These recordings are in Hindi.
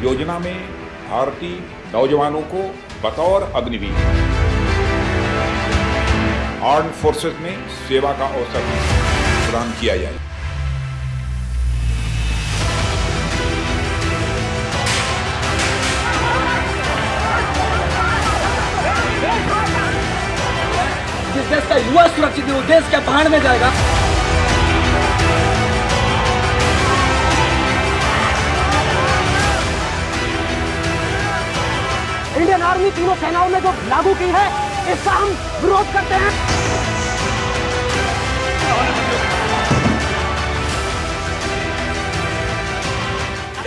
योजना में भारतीय नौजवानों को बतौर अग्निवीर आर्म्ड फोर्सेस में सेवा का अवसर प्रदान किया जाए। जिस देश का युवा सुरक्षित है वो देश के भाड़ में जाएगा। इंडियन आर्मी तीनों सेनाओं ने जो लागू की है इसका हम विरोध करते हैं।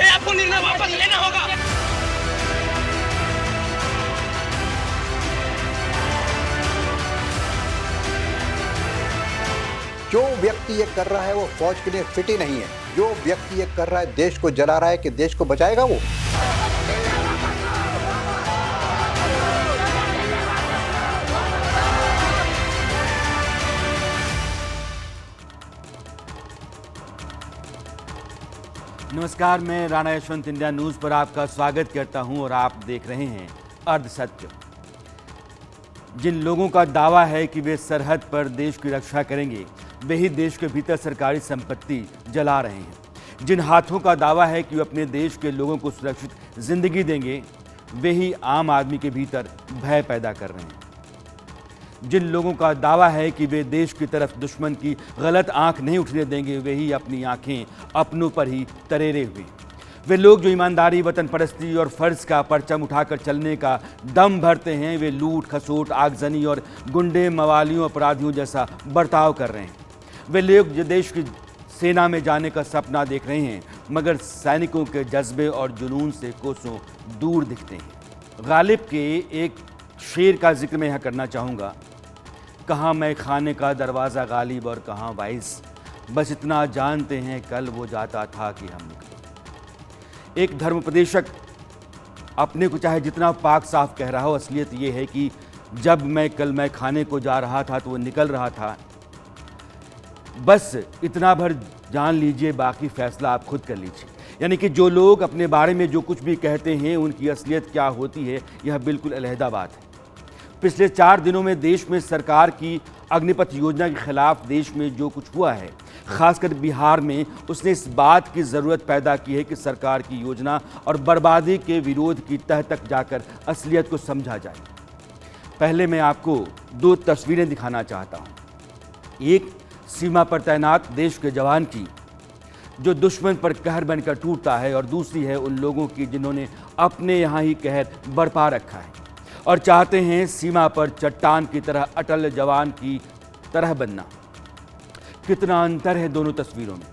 आपको निर्णय वापस लेना होगा। जो व्यक्ति ये कर रहा है वो फौज के लिए फिट ही नहीं है। जो व्यक्ति ये कर रहा है देश को जला रहा है कि देश को बचाएगा वो। नमस्कार, मैं राणा यशवंत इंडिया न्यूज़ पर आपका स्वागत करता हूं और आप देख रहे हैं अर्ध सत्य। जिन लोगों का दावा है कि वे सरहद पर देश की रक्षा करेंगे, वे ही देश के भीतर सरकारी संपत्ति जला रहे हैं। जिन हाथों का दावा है कि वे अपने देश के लोगों को सुरक्षित जिंदगी देंगे, वे ही आम आदमी के भीतर भय पैदा कर रहे हैं। जिन लोगों का दावा है कि वे देश की तरफ दुश्मन की गलत आंख नहीं उठने देंगे, वे ही अपनी आंखें अपनों पर ही तरेरे हुए। वे लोग जो ईमानदारी, वतन परस्ती और फर्ज का परचम उठाकर चलने का दम भरते हैं, वे लूट खसोट, आगजनी और गुंडे, मवालियों, अपराधियों जैसा बर्ताव कर रहे हैं। वे लोग जो देश की सेना में जाने का सपना देख रहे हैं, मगर सैनिकों के जज्बे और जुनून से कोसों दूर दिखते हैं। गालिब के एक शेर का जिक्र मैं यहाँ करना चाहूँगा। कहाँ मैं खाने का दरवाज़ा गालिब और कहाँ वाइस, बस इतना जानते हैं कल वो जाता था कि हम निकले। एक धर्मोपदेशक अपने को चाहे जितना पाक साफ कह रहा हो, असलियत ये है कि जब मैं खाने को जा रहा था तो वो निकल रहा था। बस इतना भर जान लीजिए, बाकी फैसला आप खुद कर लीजिए। यानी कि जो लोग अपने बारे में जो कुछ भी कहते हैं, उनकी असलियत क्या होती है, यह बिल्कुल अलहदा बात है। पिछले 4 दिनों में देश में सरकार की अग्निपथ योजना के खिलाफ देश में जो कुछ हुआ है, खासकर बिहार में, उसने इस बात की ज़रूरत पैदा की है कि सरकार की योजना और बर्बादी के विरोध की तह तक जाकर असलियत को समझा जाए। पहले मैं आपको 2 तस्वीरें दिखाना चाहता हूँ। एक सीमा पर तैनात देश के जवान की, जो दुश्मन पर कहर बनकर टूटता है, और दूसरी है उन लोगों की जिन्होंने अपने यहाँ ही कहर बरपा रखा है और चाहते हैं सीमा पर चट्टान की तरह अटल जवान की तरह बनना। कितना अंतर है दोनों तस्वीरों में।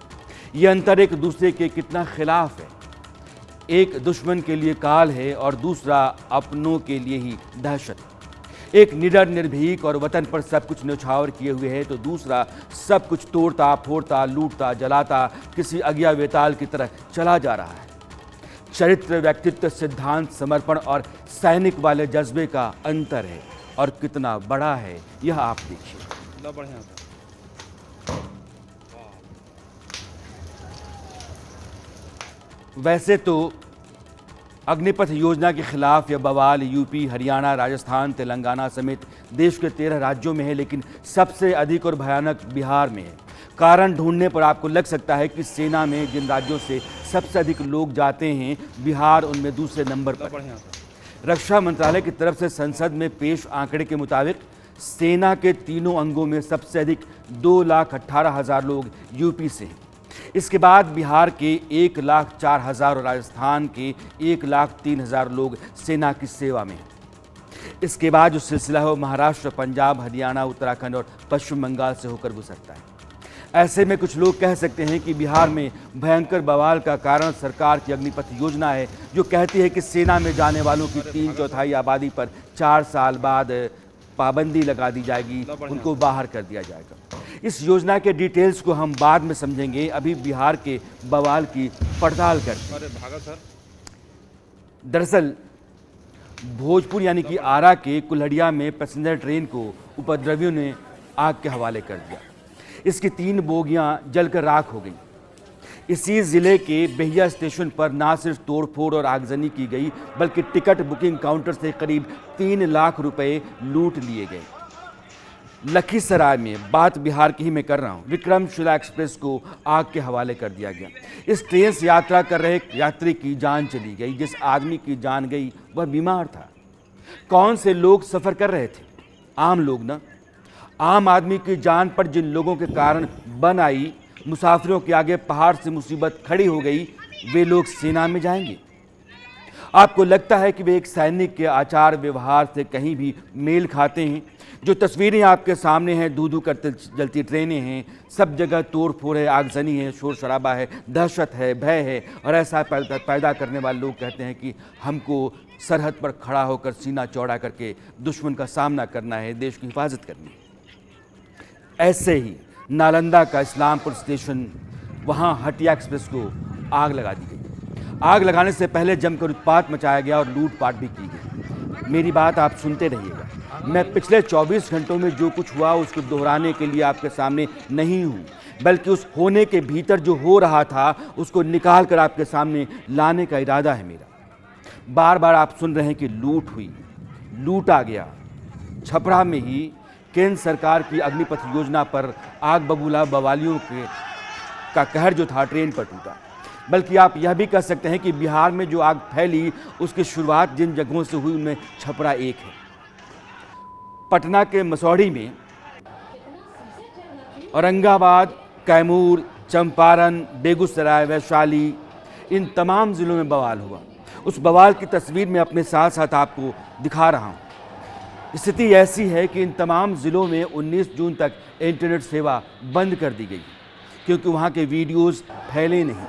ये अंतर एक दूसरे के कितना खिलाफ है। एक दुश्मन के लिए काल है और दूसरा अपनों के लिए ही दहशत। एक निडर, निर्भीक और वतन पर सब कुछ न्यौछावर किए हुए है, तो दूसरा सब कुछ तोड़ता, फोड़ता, लूटता, जलाता किसी अज्ञा वेताल की तरह चला जा रहा है। चरित्र, व्यक्तित्व, सिद्धांत, समर्पण और सैनिक वाले जज्बे का अंतर है, और कितना बड़ा है यह आप देखिए। वैसे तो अग्निपथ योजना के खिलाफ यह बवाल यूपी, हरियाणा, राजस्थान, तेलंगाना समेत देश के 13 राज्यों में है, लेकिन सबसे अधिक और भयानक बिहार में है। कारण ढूंढने पर आपको लग सकता है कि सेना में जिन राज्यों से सबसे अधिक लोग जाते हैं, बिहार उनमें दूसरे नंबर पर है। रक्षा मंत्रालय की तरफ से संसद में पेश आंकड़े के मुताबिक सेना के तीनों अंगों में सबसे अधिक 2,18,000 लोग यूपी से हैं। इसके बाद बिहार के 1,04,000 और राजस्थान के 1,03,000 लोग सेना की सेवा में हैं। इसके बाद जो सिलसिला है वो महाराष्ट्र, पंजाब, हरियाणा, उत्तराखंड और पश्चिम बंगाल से होकर गुजरता है। ऐसे में कुछ लोग कह सकते हैं कि बिहार में भयंकर बवाल का कारण सरकार की अग्निपथ योजना है, जो कहती है कि सेना में जाने वालों की 3/4 आबादी पर 4 साल बाद पाबंदी लगा दी जाएगी, उनको बाहर कर दिया जाएगा। इस योजना के डिटेल्स को हम बाद में समझेंगे, अभी बिहार के बवाल की पड़ताल करते हैं। दरअसल भोजपुर यानी कि आरा के कुल्हड़िया में पैसेंजर ट्रेन को उपद्रवियों ने आग के हवाले कर दिया। इसकी 3 बोगियां जलकर राख हो गईं। इसी जिले के बेहिया स्टेशन पर ना सिर्फ तोड़फोड़ और आगजनी की गई बल्कि टिकट बुकिंग काउंटर से करीब 3 लाख रुपए लूट लिए गए। लखीसराय में, बात बिहार की ही मैं कर रहा हूं, विक्रमशिला एक्सप्रेस को आग के हवाले कर दिया गया। इस ट्रेन से यात्रा कर रहे यात्री की जान चली गई। जिस आदमी की जान गई वह बीमार था। कौन से लोग सफर कर रहे थे? आम लोग ना। आम आदमी की जान पर जिन लोगों के कारण बन आई, मुसाफिरों के आगे पहाड़ से मुसीबत खड़ी हो गई, वे लोग सेना में जाएंगे। आपको लगता है कि वे एक सैनिक के आचार व्यवहार से कहीं भी मेल खाते हैं? जो तस्वीरें आपके सामने हैं, धू धू करते जलती ट्रेनें हैं, सब जगह तोड़ फोड़ है, आगजनी है, शोर शराबा है, दहशत है, भय है, और ऐसा पैदा करने वाले लोग कहते हैं कि हमको सरहद पर खड़ा होकर सीना चौड़ा करके दुश्मन का सामना करना है, देश की हिफाजत करनी है। ऐसे ही नालंदा का इस्लामपुर स्टेशन, वहाँ हटिया एक्सप्रेस को आग लगा दी गई। आग लगाने से पहले जमकर उत्पात मचाया गया और लूटपाट भी की गई। मेरी बात आप सुनते रहिएगा। मैं पिछले 24 घंटों में जो कुछ हुआ उसको दोहराने के लिए आपके सामने नहीं हूँ, बल्कि उस होने के भीतर जो हो रहा था उसको निकाल कर आपके सामने लाने का इरादा है मेरा। बार बार आप सुन रहे हैं कि लूट हुई, लूटा गया। छपरा में ही केंद्र सरकार की अग्निपथ योजना पर आग बबूला बवालियों का कहर जो था ट्रेन पर टूटा। बल्कि आप यह भी कह सकते हैं कि बिहार में जो आग फैली उसकी शुरुआत जिन जगहों से हुई उनमें छपरा एक है। पटना के मसौढ़ी में, औरंगाबाद, कैमूर, चंपारण, बेगूसराय, वैशाली, इन तमाम जिलों में बवाल हुआ। उस बवाल की तस्वीर में अपने साथ साथ आपको दिखा रहा हूं। स्थिति ऐसी है कि इन तमाम जिलों में 19 जून तक इंटरनेट सेवा बंद कर दी गई, क्योंकि वहां के वीडियोस फैले नहीं,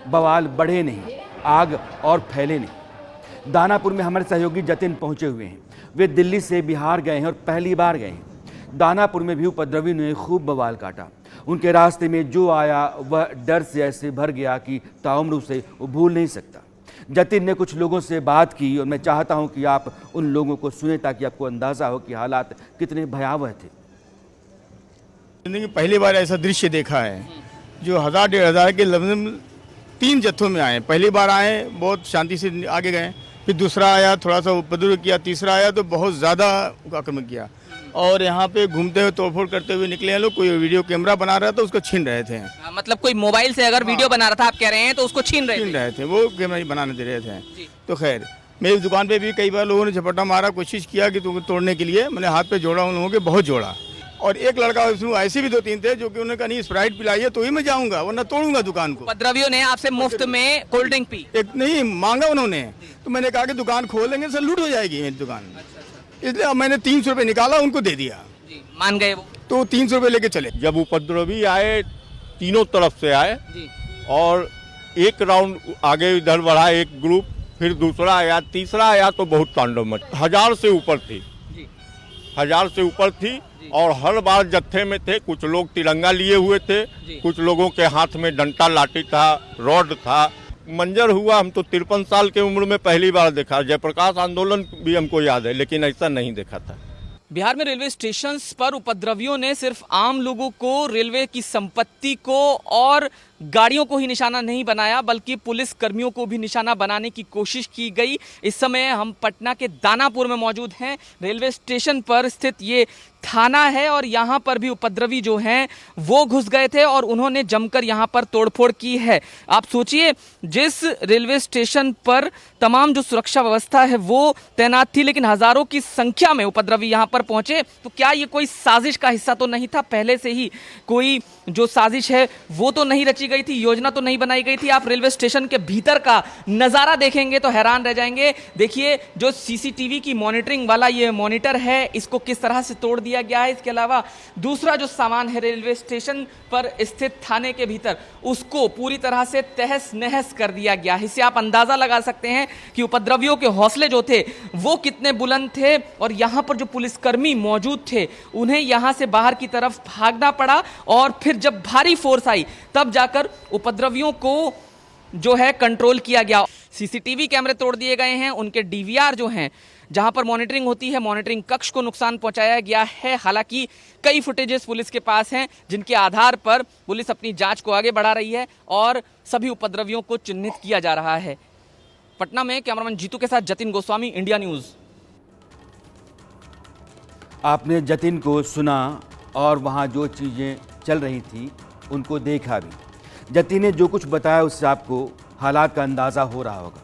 बवाल बढ़े नहीं, आग और फैले नहीं। दानापुर में हमारे सहयोगी जतिन पहुंचे हुए हैं। वे दिल्ली से बिहार गए हैं और पहली बार गए हैं। दानापुर में भी उपद्रवी ने खूब बवाल काटा। उनके रास्ते में जो आया वह डर से ऐसे भर गया कि ताउम्र उसे वो भूल नहीं सकता। जतिन ने कुछ लोगों से बात की और मैं चाहता हूं कि आप उन लोगों को सुने ताकि आपको अंदाजा हो कि हालात कितने भयावह थे। जिंदगी में पहली बार ऐसा दृश्य देखा है जो 1000-1500 के लफ्ज़ 3 जत्थों में आए। पहली बार आए, बहुत शांति से आगे गए, फिर दूसरा आया, थोड़ा सा उपद्रव किया, तीसरा आया तो बहुत ज़्यादा आक्रमण किया। और यहाँ पे घूमते हुए तोड़फोड़ करते हुए निकले हैं लोग। कोई वीडियो कैमरा बना रहा था, उसको छीन रहे थे। मतलब कोई मोबाइल से अगर वीडियो बना रहा था, आप कह रहे हैं, तो उसको छीन रहे थे। वो कैमरा नहीं बनाने दे रहे थे। तो खैर, मेरी दुकान पे भी कई बार लोगों ने झपट्टा मारा, कोशिश किया कि तुमको तोड़ने के लिए। मैंने हाथ पे जोड़ा, उन लोगों के बहुत जोड़ा। और एक लड़का उसमें ऐसे भी 2-3 थे जो कि उन्होंने कहा नहीं स्प्राइट पिलाइए तो ही मैं जाऊंगा, वरना तोड़ूंगा दुकान को। उपद्रवियों ने आपसे मुफ्त में कोल्ड ड्रिंक पी? एक नहीं मांगा उन्होंने, तो मैंने कहा कि दुकान खोलेंगे सर, लूट हो जाएगी मेरी दुकान। इसलिए अब मैंने 300 रुपये निकाला, उनको दे दिया। मान गए वो? तो 300 रुपये लेके चले। जब उपद्रवी आए, तीनों तरफ से आए और एक राउंड आगे इधर बढ़ा एक ग्रुप, फिर दूसरा आया, तीसरा आया तो बहुत तांडव मचा। 1000 से ऊपर थी, 1000 से ऊपर थी और हर बार जत्थे में थे। कुछ लोग तिरंगा लिए हुए थे, कुछ लोगों के हाथ में डंडा लाठी था, रॉड था। मंजर हुआ, हम तो 53 साल की उम्र में पहली बार देखा। जयप्रकाश आंदोलन भी हमको याद है, लेकिन ऐसा नहीं देखा था। बिहार में रेलवे स्टेशन पर उपद्रवियों ने सिर्फ आम लोगों को, रेलवे की संपत्ति को और गाड़ियों को ही निशाना नहीं बनाया, बल्कि पुलिस कर्मियों को भी निशाना बनाने की कोशिश की गई। इस समय हम पटना के दानापुर में मौजूद हैं। रेलवे स्टेशन पर स्थित ये थाना है और यहाँ पर भी उपद्रवी जो हैं वो घुस गए थे और उन्होंने जमकर यहाँ पर तोड़फोड़ की है। आप सोचिए, जिस रेलवे स्टेशन पर तमाम जो सुरक्षा व्यवस्था है वो तैनात थी, लेकिन हजारों की संख्या में उपद्रवी यहाँ पर पहुंचे। तो क्या ये कोई साजिश का हिस्सा तो नहीं था? पहले से ही कोई जो साजिश है वो तो नहीं रची गई थी, योजना तो नहीं बनाई गई थी? आप रेलवे स्टेशन के भीतर का नजारा देखेंगे तो हैरान रह जाएंगे। देखिए, जो सीसीटीवी की मॉनिटरिंग वाला ये मॉनिटर है, इसको किस तरह से तोड़ दिया गया है। इसके अलावा दूसरा जो सामान है रेलवे स्टेशन पर स्थित थाने के भीतर, उसको पूरी तरह से तहस नहस कर दिया गया। इससे आप अंदाजा लगा सकते हैं कि उपद्रवियों के हौसले जो थे वो कितने बुलंद थे। और यहाँ पर जो पुलिसकर्मी मौजूद थे उन्हें यहाँ से बाहर की तरफ भागना पड़ा और फिर जब भारी फोर्स आई तब जाकर उपद्रवियों को जो है कंट्रोल किया गया। सीसीटीवी कैमरे तोड़ दिए गए हैं, उनके डीवीआर जो हैं जहां पर मॉनिटरिंग होती है, मॉनिटरिंग कक्ष को नुकसान पहुंचाया गया है। हालांकि कई फुटेजेस पुलिस के पास हैं जिनके आधार पर पुलिस अपनी जांच को आगे बढ़ा रही है और सभी उपद्रवियों को चिन्हित किया जा रहा है। पटना में कैमरामैन जीतू के साथ जतिन गोस्वामी, इंडिया न्यूज। आपने जतिन को सुना और वहाँ जो चीज़ें चल रही थी उनको देखा भी। जतिन ने जो कुछ बताया उससे आपको हालात का अंदाज़ा हो रहा होगा।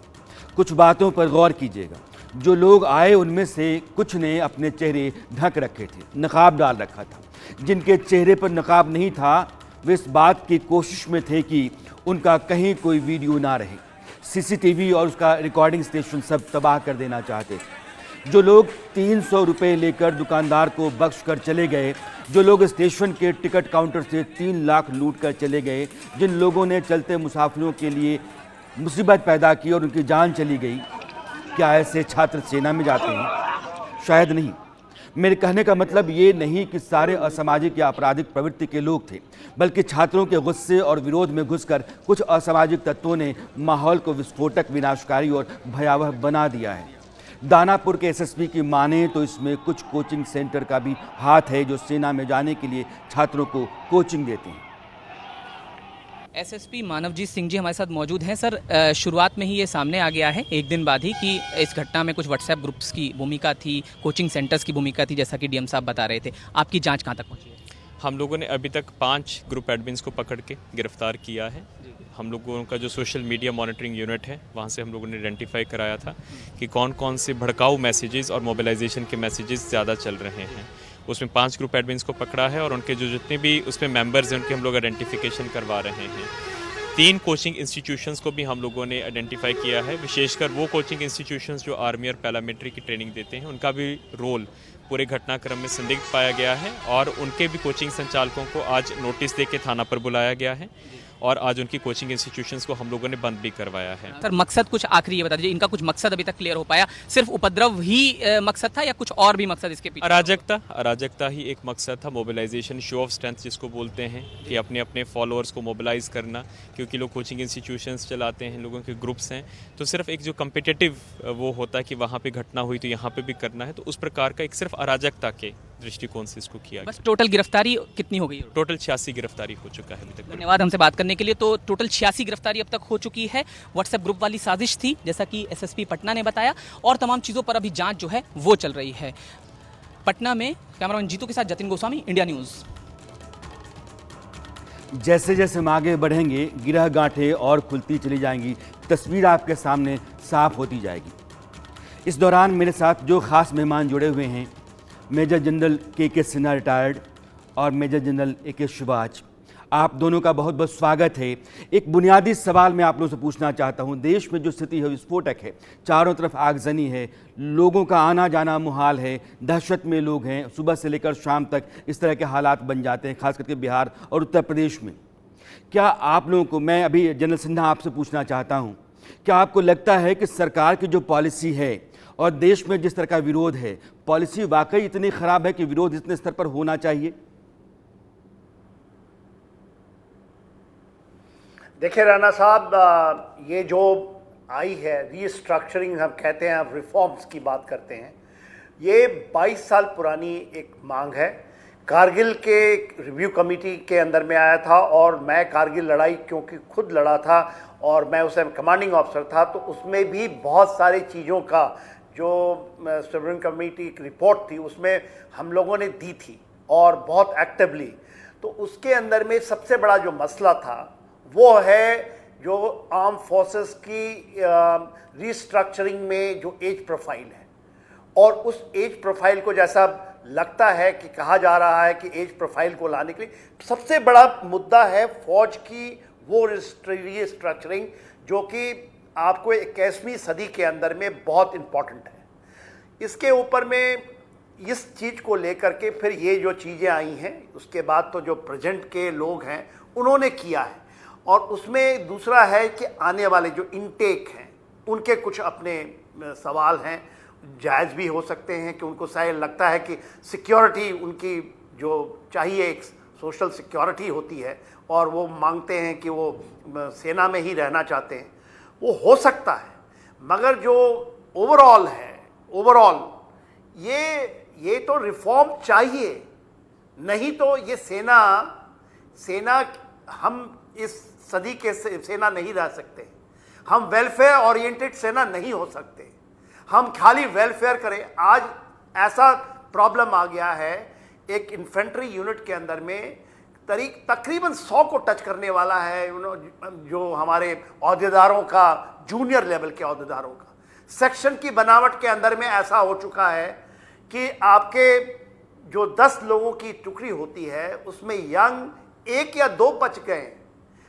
कुछ बातों पर गौर कीजिएगा। जो लोग आए उनमें से कुछ ने अपने चेहरे ढक रखे थे, नकाब डाल रखा था। जिनके चेहरे पर नकाब नहीं था वे इस बात की कोशिश में थे कि उनका कहीं कोई वीडियो ना रहे। सीसीटीवी और उसका रिकॉर्डिंग स्टेशन सब तबाह कर देना चाहते थे। जो लोग 300 रुपये लेकर दुकानदार को बख्श कर चले गए, जो लोग स्टेशन के टिकट काउंटर से 3 लाख लूट कर चले गए, जिन लोगों ने चलते मुसाफिरों के लिए मुसीबत पैदा की और उनकी जान चली गई, क्या ऐसे छात्र सेना में जाते हैं? शायद नहीं। मेरे कहने का मतलब ये नहीं कि सारे असामाजिक या आपराधिक प्रवृत्ति के लोग थे, बल्कि छात्रों के गुस्से और विरोध में घुसकर कुछ असामाजिक तत्वों ने माहौल को विस्फोटक, विनाशकारी और भयावह बना दिया है। दानापुर के एसएसपी की माने तो इसमें कुछ कोचिंग सेंटर का भी हाथ है जो सेना में जाने के लिए छात्रों को कोचिंग देते हैं। एसएसपी मानवजीत सिंह जी हमारे साथ मौजूद हैं। सर, शुरुआत में ही ये सामने आ गया है एक दिन बाद ही कि इस घटना में कुछ व्हाट्सएप ग्रुप्स की भूमिका थी, कोचिंग सेंटर्स की भूमिका थी, जैसा कि डीएम साहब बता रहे थे। आपकी जांच कहाँ तक पहुँची है? हम लोगों ने अभी तक 5 ग्रुप एडमिन्स को पकड़ के गिरफ्तार किया है। हम लोगों का जो सोशल मीडिया मॉनिटरिंग यूनिट है वहाँ से हम लोगों ने आइडेंटिफाई कराया था कि कौन कौन से भड़काऊ मैसेजेस और मोबिलाइजेशन के मैसेजेस ज़्यादा चल रहे हैं। उसमें 5 ग्रुप एडमिन्स को पकड़ा है और उनके जो जितने भी उसमें मेंबर्स हैं उनके हम लोग आइडेंटिफिकेशन करवा रहे हैं। 3 कोचिंग इंस्टीट्यूशंस को भी हम लोगों ने आइडेंटिफाई किया है। विशेषकर वो कोचिंग इंस्टीट्यूशंस जो आर्मी और पैरामिलिट्री की ट्रेनिंग देते हैं, उनका भी रोल पूरे घटनाक्रम में संदिग्ध पाया गया है और उनके भी कोचिंग संचालकों को आज नोटिस देके थाना पर बुलाया गया है और आज उनकी कोचिंग इंस्टीट्यूशंस को हम लोगों ने बंद भी करवाया है। सर, मकसद कुछ आखिरी ये बता दीजिए, इनका कुछ मकसद अभी तक क्लियर हो पाया? सिर्फ उपद्रव ही मकसद था या कुछ और भी मकसद इसके पीछे? अराजकता ही एक मकसद था। मोबिलाइजेशन, शो ऑफ स्ट्रेंथ जिसको बोलते हैं, कि अपने अपने फॉलोअर्स को मोबिलाइज करना, क्योंकि लोग कोचिंग इंस्टीट्यूशंस चलाते हैं, लोगों के ग्रुप्स हैं, तो सिर्फ एक जो कम्पिटिटिव वो होता है कि वहाँ पे घटना हुई तो यहाँ पे भी करना है, तो उस प्रकार का एक सिर्फ अराजकता के दृष्टिकोण से इसको किया गया। बस टोटल गिरफ्तारी कितनी हो गई? टोटल 86 गिरफ्तारी हो चुका है अभी तक। धन्यवाद हमसे बात करने के लिए। तो टोटल 86 गिरफ्तारी अब तक हो चुकी है। व्हाट्सएप ग्रुप वाली साजिश थी, जैसा कि एसएसपी पटना ने बताया, और तमाम चीज़ों पर अभी जांच जो है वो चल रही है। पटना में कैमरामैन जीतू के साथ जतिन गोस्वामी, इंडिया न्यूज़। जैसे जैसे हम आगे बढ़ेंगे गिरह गांठें और खुलती चली जाएंगी, तस्वीर आपके सामने साफ होती जाएगी। इस दौरान मेरे साथ जो खास मेहमान जुड़े हुए हैं, मेजर जनरल के सिन्हा रिटायर्ड और मेजर जनरल AK सुभाष, आप दोनों का बहुत बहुत स्वागत है। एक बुनियादी सवाल मैं आप लोगों से पूछना चाहता हूं। देश में जो स्थिति है विस्फोटक है, चारों तरफ आगजनी है, लोगों का आना जाना मुहाल है, दहशत में लोग हैं, सुबह से लेकर शाम तक इस तरह के हालात बन जाते हैं, खास करके बिहार और उत्तर प्रदेश में। क्या आप लोगों को, मैं अभी जनरल सिन्हा आपसे पूछना चाहता हूँ, क्या आपको लगता है कि सरकार की जो पॉलिसी है और देश में जिस तरह का विरोध है, पॉलिसी वाकई इतनी खराब है कि विरोध इतने स्तर पर होना चाहिए? देखिए राणा साहब, ये जो आई है रीस्ट्रक्चरिंग, हम कहते हैं, अब रिफॉर्म्स की बात करते हैं, ये 22 साल पुरानी एक मांग है। कारगिल के रिव्यू कमेटी के अंदर में आया था और मैं कारगिल लड़ाई क्योंकि खुद लड़ा था और मैं उस टाइम कमांडिंग ऑफिसर था, तो उसमें भी बहुत सारी चीज़ों का जो सोवरेन कमेटी की रिपोर्ट थी उसमें हम लोगों ने दी थी और बहुत एक्टिवली। तो उसके अंदर में सबसे बड़ा जो मसला था वो है जो आर्म फोर्सेस की रीस्ट्रक्चरिंग में जो एज प्रोफाइल है, और उस एज प्रोफाइल को, जैसा लगता है कि कहा जा रहा है कि एज प्रोफाइल को लाने के लिए सबसे बड़ा मुद्दा है फौज की वो रीस्ट्रक्चरिंग, जो कि आपको 21वीं सदी के अंदर में बहुत इम्पॉर्टेंट है। इसके ऊपर में इस चीज़ को लेकर के फिर ये जो चीज़ें आई हैं, उसके बाद तो जो प्रेजेंट के लोग हैं उन्होंने किया है, और उसमें दूसरा है कि आने वाले जो इनटेक हैं उनके कुछ अपने सवाल हैं, जायज़ भी हो सकते हैं कि उनको शायद लगता है कि सिक्योरिटी उनकी जो चाहिए, एक सोशल सिक्योरिटी होती है, और वो मांगते हैं कि वो सेना में ही रहना चाहते हैं, वो हो सकता है। मगर जो ओवरऑल है ओवरऑल ये तो रिफॉर्म चाहिए, नहीं तो ये सेना हम इस सदी के सेना नहीं रह सकते। हम वेलफेयर ओरिएंटेड सेना नहीं हो सकते। हम खाली वेलफेयर करें। आज ऐसा प्रॉब्लम आ गया है, एक इन्फेंट्री यूनिट के अंदर में तकरीबन 100 को टच करने वाला है, जो हमारे अहदेदारों का, जूनियर लेवल के अहदेदारों का सेक्शन की बनावट के अंदर में ऐसा हो चुका है कि आपके जो 10 लोगों की टुकड़ी होती है उसमें यंग 1 या 2 बच गए।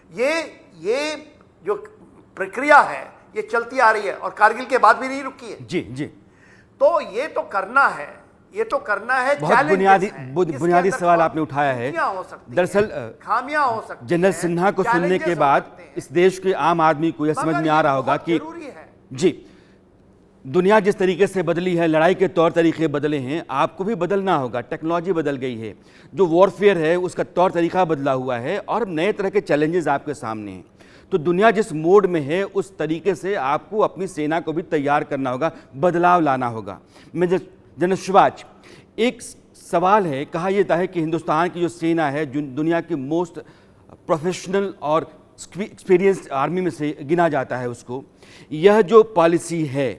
ये जो प्रक्रिया है ये चलती आ रही है और कारगिल के बाद भी नहीं रुकी है। जी। तो ये तो करना है, बहुत बुनियादी सवाल आपने उठाया है। दरअसल खामियां हो सकती हैं। जनरल सिन्हा को सुनने के बाद इस देश के आम आदमी को यह समझ में आ रहा होगा कि जी, दुनिया जिस तरीके से बदली है, लड़ाई के तौर तरीके बदले हैं, आपको भी बदलना होगा। टेक्नोलॉजी बदल गई है, जो वॉरफेयर है उसका तौर तरीका बदला हुआ है और नए तरह के चैलेंजेस आपके सामने हैं। तो दुनिया जिस मोड में है उस तरीके से आपको अपनी सेना को भी तैयार करना होगा, बदलाव लाना होगा। जनरल शिवाज, एक सवाल है, कहा यह है कि हिंदुस्तान की जो सेना है, जो दुनिया की मोस्ट प्रोफेशनल और एक्सपीरियंस्ड आर्मी में से गिना जाता है उसको, यह जो पॉलिसी है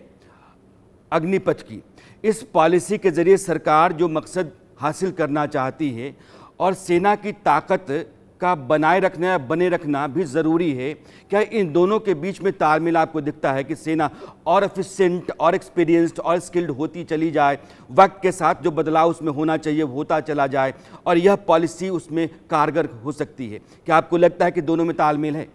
अग्निपथ की, इस पॉलिसी के जरिए सरकार जो मकसद हासिल करना चाहती है और सेना की ताकत का बनाए रखना या बने रखना भी ज़रूरी है, क्या इन दोनों के बीच में तालमेल आपको दिखता है कि सेना और एफिशिएंट और एक्सपीरियंस्ड और स्किल्ड होती चली जाए, वक्त के साथ जो बदलाव उसमें होना चाहिए होता चला जाए और यह पॉलिसी उसमें कारगर हो सकती है? क्या आपको लगता है कि दोनों में तालमेल है?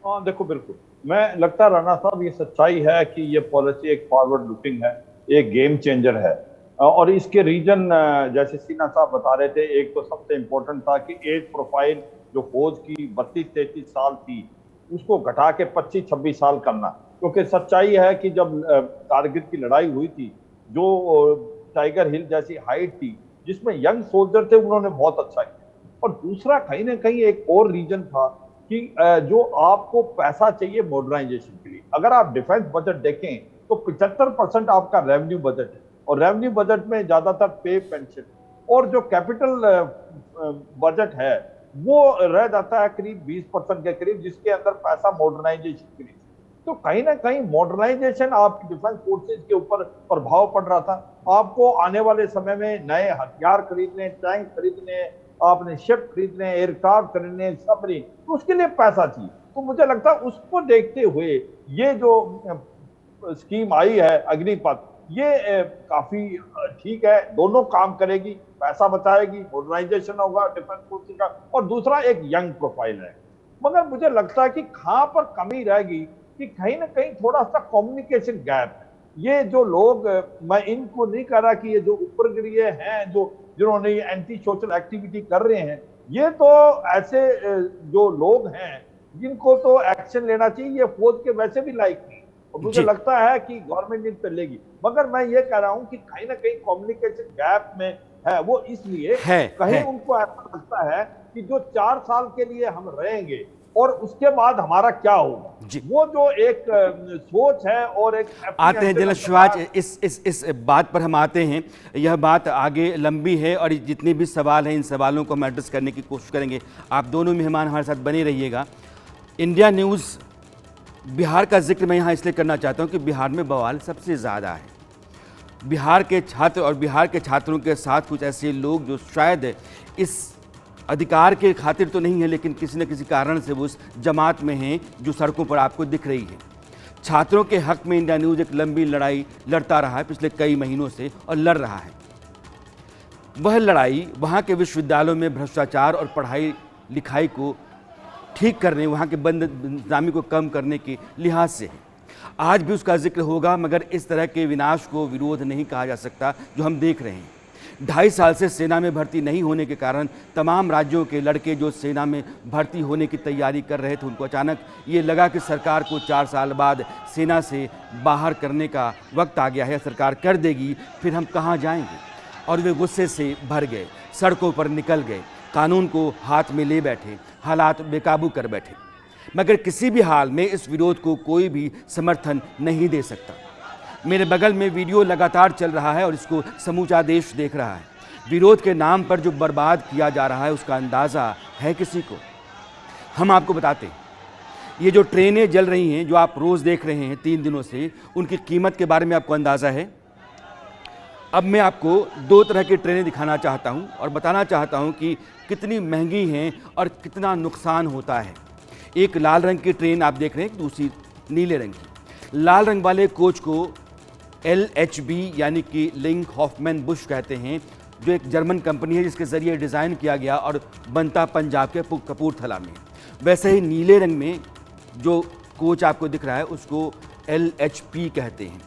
हाँ, देखो बिल्कुल, मैं लगता राणा साहब ये सच्चाई है कि ये पॉलिसी एक फॉरवर्ड लुकिंग है, एक गेम चेंजर है और इसके रीजन जैसे सिन्हा साहब बता रहे थे, एक तो सबसे इम्पोर्टेंट था कि एज प्रोफाइल जो फौज की 32-33 साल थी उसको घटा के 25-26 साल करना, क्योंकि सच्चाई है कि जब कारगिल की लड़ाई हुई थी, जो टाइगर हिल जैसी हाइट थी जिसमें यंग सोल्जर थे, उन्होंने बहुत अच्छा किया। और दूसरा कहीं ना कहीं एक और रीजन था कि जो आपको पैसा चाहिए मॉडर्नाइजेशन के लिए। अगर आप डिफेंस बजट देखें तो 75% आपका रेवेन्यू बजट है और रेवेन्यू बजट में ज्यादातर पे, पेंशन और जो कैपिटल बजट है वो रह जाता है करीब 20% के करीब, जिसके अंदर पैसा मॉडर्नाइजेशन के लिए। तो कहीं ना कहीं मॉडर्नाइजेशन आपकी डिफेंस फोर्सेज के ऊपर प्रभाव पड़ रहा था। आपको आने वाले समय में नए हथियार खरीदने, टैंक खरीदने, आपने शिप खरीदने, एयरक्राफ्ट खरीदने, सबमरीन, तो उसके लिए पैसा चाहिए। तो मुझे लगता है उसको देखते हुए ये जो स्कीम आई है अग्निपथ, ये काफी ठीक है, दोनों काम करेगी, पैसा बचाएगी, मॉडर्नाइजेशन होगा डिफेंस फोर्सेस का, और दूसरा एक यंग प्रोफाइल है। मगर मुझे लगता है कि कहां पर कमी रहेगी कि कहीं ना कहीं थोड़ा सा कम्युनिकेशन गैप है। ये जो लोग, मैं इनको नहीं कह रहा कि ये जो उपरगिरिये हैं, जिन्होंने ये एंटी सोशल एक्टिविटी कर रहे हैं, ये तो ऐसे जो लोग हैं जिनको तो एक्शन लेना चाहिए, ये फौज के वैसे भी लायक नहीं, और मुझे लगता है कि गवर्नमेंट इन पे लेगी। मगर मैं ये कह रहा हूं कि कहीं ना कहीं कम्युनिकेशन गैप में है, वो इसलिए कहीं उनको ऐसा लगता है कि जो 4 साल के लिए हम रहेंगे और उसके बाद हमारा क्या होगा, वो जो एक सोच है। और एक आते हैं जनरल शिवाज, इस बात पर हम आते हैं। यह बात आगे लंबी है और जितने भी सवाल हैं इन सवालों को हम एड्रेस करने की कोशिश करेंगे। आप दोनों मेहमान हमारे साथ बने रहिएगा। इंडिया न्यूज़ बिहार का जिक्र मैं यहाँ इसलिए करना चाहता हूँ कि बिहार में बवाल सबसे ज़्यादा है। बिहार के छात्र और बिहार के छात्रों के साथ कुछ ऐसे लोग जो शायद इस अधिकार के खातिर तो नहीं है, लेकिन किसी न किसी कारण से वो उस जमात में हैं जो सड़कों पर आपको दिख रही है। छात्रों के हक में इंडिया न्यूज़ एक लंबी लड़ाई लड़ता रहा है पिछले कई महीनों से और लड़ रहा है। वह लड़ाई वहाँ के विश्वविद्यालयों में भ्रष्टाचार और पढ़ाई लिखाई को ठीक करने, वहाँ के बदनिज़ामी को कम करने के लिहाज से है। आज भी उसका जिक्र होगा, मगर इस तरह के विनाश को विरोध नहीं कहा जा सकता जो हम देख रहे हैं। 2.5 साल से सेना में भर्ती नहीं होने के कारण तमाम राज्यों के लड़के जो सेना में भर्ती होने की तैयारी कर रहे थे, उनको अचानक ये लगा कि सरकार को 4 साल बाद सेना से बाहर करने का वक्त आ गया है, सरकार कर देगी, फिर हम कहाँ जाएंगे। और वे गुस्से से भर गए, सड़कों पर निकल गए, कानून को हाथ में ले बैठे, हालात बेकाबू कर बैठे। मगर किसी भी हाल में इस विरोध को कोई भी समर्थन नहीं दे सकता। मेरे बगल में वीडियो लगातार चल रहा है और इसको समूचा देश देख रहा है। विरोध के नाम पर जो बर्बाद किया जा रहा है उसका अंदाज़ा है किसी को? हम आपको बताते हैं, ये जो ट्रेनें जल रही हैं, जो आप रोज़ देख रहे हैं 3 दिनों से, उनकी कीमत के बारे में आपको अंदाज़ा है? अब मैं आपको 2 तरह की ट्रेनें दिखाना चाहता हूं और बताना चाहता हूं कि कितनी महंगी हैं और कितना नुकसान होता है। एक लाल रंग की ट्रेन आप देख रहे हैं, दूसरी नीले रंग की। लाल रंग वाले कोच को LHB यानी कि लिंक हॉफमैन बुश कहते हैं, जो एक जर्मन कंपनी है जिसके ज़रिए डिज़ाइन किया गया और बनता पंजाब के कपूरथला में। वैसे ही नीले रंग में जो कोच आपको दिख रहा है उसको LHP कहते हैं,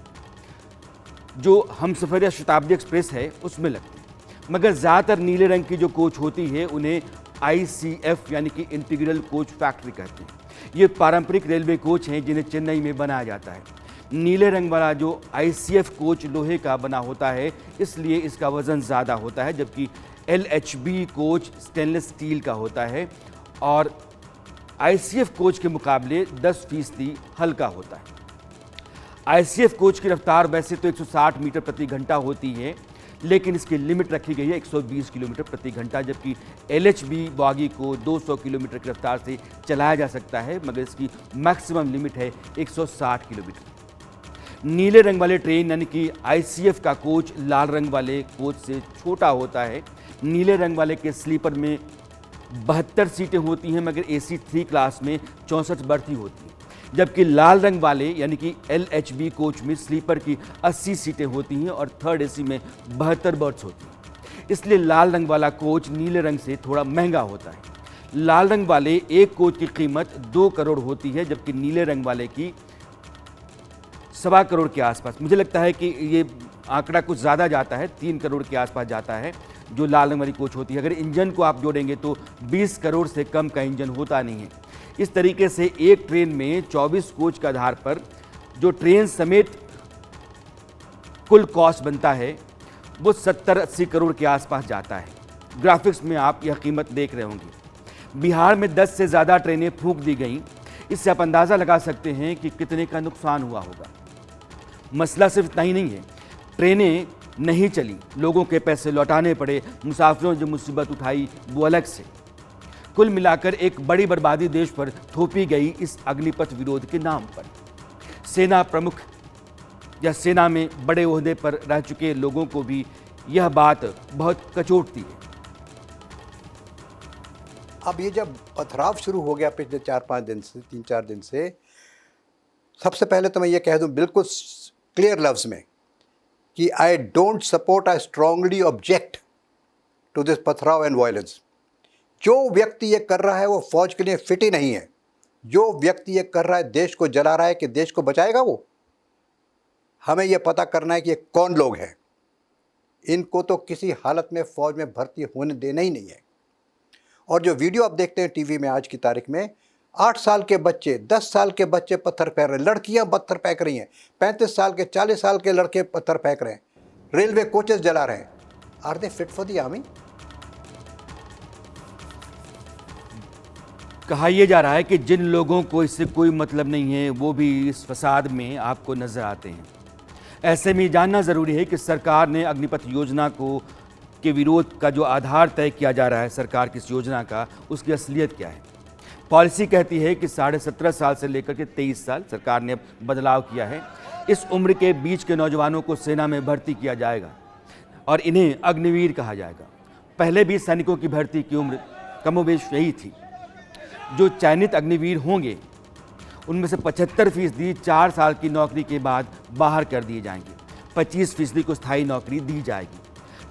जो हमसफ़र या शताब्दी एक्सप्रेस है उसमें लगते हैं। मगर ज़्यादातर नीले रंग की जो कोच होती है उन्हें ICF यानी कि इंटीग्रल कोच फैक्ट्री कहते हैं। ये पारंपरिक रेलवे कोच हैं जिन्हें चेन्नई में बनाया जाता है। नीले रंग वाला जो ICF कोच लोहे का बना होता है, इसलिए इसका वज़न ज़्यादा होता है, जबकि LHB कोच स्टेनलेस स्टील का होता है और ICF कोच के मुकाबले 10% हल्का होता है। ICF कोच की रफ्तार वैसे तो 160 मीटर प्रति घंटा होती है, लेकिन इसकी लिमिट रखी गई है 120 किलोमीटर प्रति घंटा, जबकि LHB बॉगी को 200 किलोमीटर की रफ्तार से चलाया जा सकता है, मगर इसकी मैक्सिमम लिमिट है 160 किलोमीटर। नीले रंग वाले ट्रेन यानी कि ICF का कोच लाल रंग वाले कोच से छोटा होता है। नीले रंग वाले के स्लीपर में 72 सीटें होती हैं, मगर AC 3 क्लास में 64 बर्थ ही होती हैं, जबकि लाल रंग वाले यानी कि LHB कोच में स्लीपर की 80 सीटें होती हैं और थर्ड AC में 72 बर्थ होती हैं। इसलिए लाल रंग वाला कोच नीले रंग से थोड़ा महंगा होता है। लाल रंग वाले एक कोच की कीमत 2 करोड़ होती है, जबकि नीले रंग वाले की 1.25 करोड़ के आसपास। मुझे लगता है कि ये आंकड़ा कुछ ज़्यादा जाता है, 3 करोड़ के आसपास जाता है जो लाल रंग वाली कोच होती है। अगर इंजन को आप जोड़ेंगे तो 20 करोड़ से कम का इंजन होता नहीं है। इस तरीके से एक ट्रेन में 24 कोच के आधार पर जो ट्रेन समेत कुल कॉस्ट बनता है वो 70-80 करोड़ के आसपास जाता है। ग्राफिक्स में आप यह कीमत देख रहे होंगे। बिहार में 10 से ज़्यादा ट्रेनें फूंक दी गईं। इससे आप अंदाज़ा लगा सकते हैं कि कितने का नुकसान हुआ होगा। मसला सिर्फ इतना ही नहीं है, ट्रेनें नहीं चली, लोगों के पैसे लौटाने पड़े, मुसाफिरों ने जो मुसीबत उठाई वो अलग से। कुल मिलाकर एक बड़ी बर्बादी देश पर थोपी गई इस अग्निपथ विरोध के नाम पर। सेना प्रमुख या सेना में बड़े ओहदे पर रह चुके लोगों को भी यह बात बहुत कचोटती है। अब ये जब पथराव शुरू हो गया पिछले 4-5 दिन से, 3-4 दिन से, सबसे पहले तो मैं ये कह दूं बिल्कुल क्लियर लफ्ज़ में कि I don't support, I strongly object to this पथराव एंड वायलेंस। जो व्यक्ति ये कर रहा है वो फौज के लिए फिट ही नहीं है। जो व्यक्ति ये कर रहा है, देश को जला रहा है, कि देश को बचाएगा वो? हमें ये पता करना है कि ये कौन लोग हैं। इनको तो किसी हालत में फौज में भर्ती होने देना ही नहीं है। और जो वीडियो आप देखते हैं टीवी में आज की तारीख में, 8 साल के बच्चे, 10 साल के बच्चे पत्थर फेंक रहे हैं, लड़कियां पत्थर फेंक रही हैं, 35 साल के 40 साल के लड़के पत्थर फेंक रहे हैं, रेलवे कोचेस जला रहे हैं। Are they fit for the army? कहा यह जा रहा है कि जिन लोगों को इससे कोई मतलब नहीं है वो भी इस फसाद में आपको नजर आते हैं। ऐसे में जानना ज़रूरी है कि सरकार ने अग्निपथ योजना को के विरोध का जो आधार तय किया जा रहा है सरकार की इस योजना का, उसकी असलियत क्या है। पॉलिसी कहती है कि 17.5 साल से लेकर के 23 साल सरकार ने अब बदलाव किया है। इस उम्र के बीच के नौजवानों को सेना में भर्ती किया जाएगा और इन्हें अग्निवीर कहा जाएगा। पहले भी सैनिकों की भर्ती की उम्र कमोबेश यही थी। जो चयनित अग्निवीर होंगे उनमें से 75% 4 साल की नौकरी के बाद बाहर कर दिए जाएंगे, 25% को स्थायी नौकरी दी जाएगी।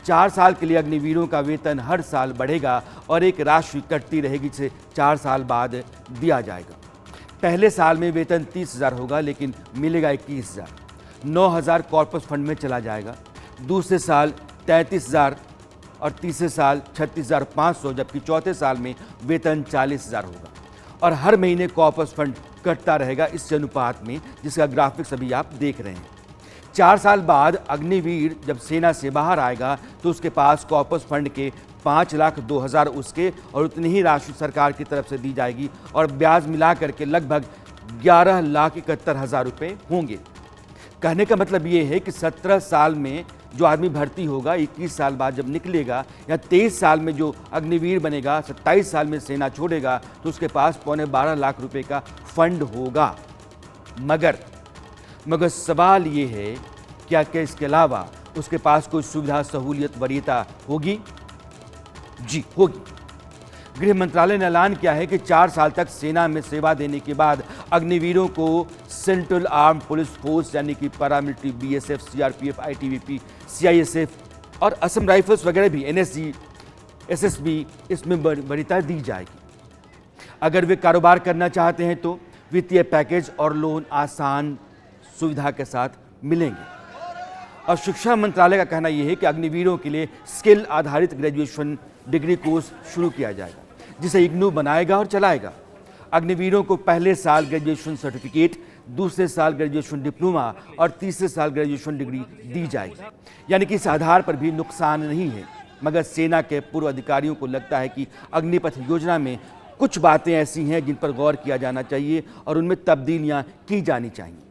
4 साल के लिए अग्निवीरों का वेतन हर साल बढ़ेगा और एक राशि कटती रहेगी जिसे 4 साल बाद दिया जाएगा। पहले साल में वेतन 30,000 होगा, लेकिन मिलेगा 21,000। 9,000 कॉर्पस फंड में चला जाएगा। दूसरे साल 33,000 और तीसरे साल 36,500, जबकि चौथे साल में वेतन 40,000 होगा और हर महीने कॉर्पस फंड कटता रहेगा इस अनुपात में, जिसका ग्राफिक्स अभी आप देख रहे हैं। 4 साल बाद अग्निवीर जब सेना से बाहर आएगा तो उसके पास कॉर्पस फंड के 5,02,000 उसके और उतनी ही राशि सरकार की तरफ से दी जाएगी और ब्याज मिला करके लगभग 11,71,000 रुपये होंगे। कहने का मतलब ये है कि 17 साल में जो आदमी भर्ती होगा, 21 साल बाद जब निकलेगा, या 23 साल में जो अग्निवीर बनेगा, 27 साल में सेना छोड़ेगा, तो उसके पास 12.25 लाख रुपए का फंड होगा। मगर सवाल ये है, क्या इसके अलावा उसके पास कोई सुविधा, सहूलियत, वरीयता होगी? जी होगी। गृह मंत्रालय ने ऐलान किया है कि 4 साल तक सेना में सेवा देने के बाद अग्निवीरों को सेंट्रल आर्म पुलिस फोर्स यानी कि paramilitary, BSF, CRPF, ITBP, CISF और असम राइफल्स वगैरह भी, एनएसजी, एसएसबी, इसमें वरीयता दी जाएगी। अगर वे कारोबार करना चाहते हैं तो वित्तीय पैकेज और लोन आसान सुविधा के साथ मिलेंगे। और शिक्षा मंत्रालय का कहना यह है कि अग्निवीरों के लिए स्किल आधारित ग्रेजुएशन डिग्री कोर्स शुरू किया जाएगा, जिसे इग्नू बनाएगा और चलाएगा। अग्निवीरों को पहले साल ग्रेजुएशन सर्टिफिकेट, दूसरे साल ग्रेजुएशन डिप्लोमा और तीसरे साल ग्रेजुएशन डिग्री दी जाएगी। यानी कि इस आधार पर भी नुकसान नहीं है। मगर सेना के पूर्व अधिकारियों को लगता है कि अग्निपथ योजना में कुछ बातें ऐसी हैं जिन पर गौर किया जाना चाहिए और उनमें तब्दीलियां की जानी चाहिए।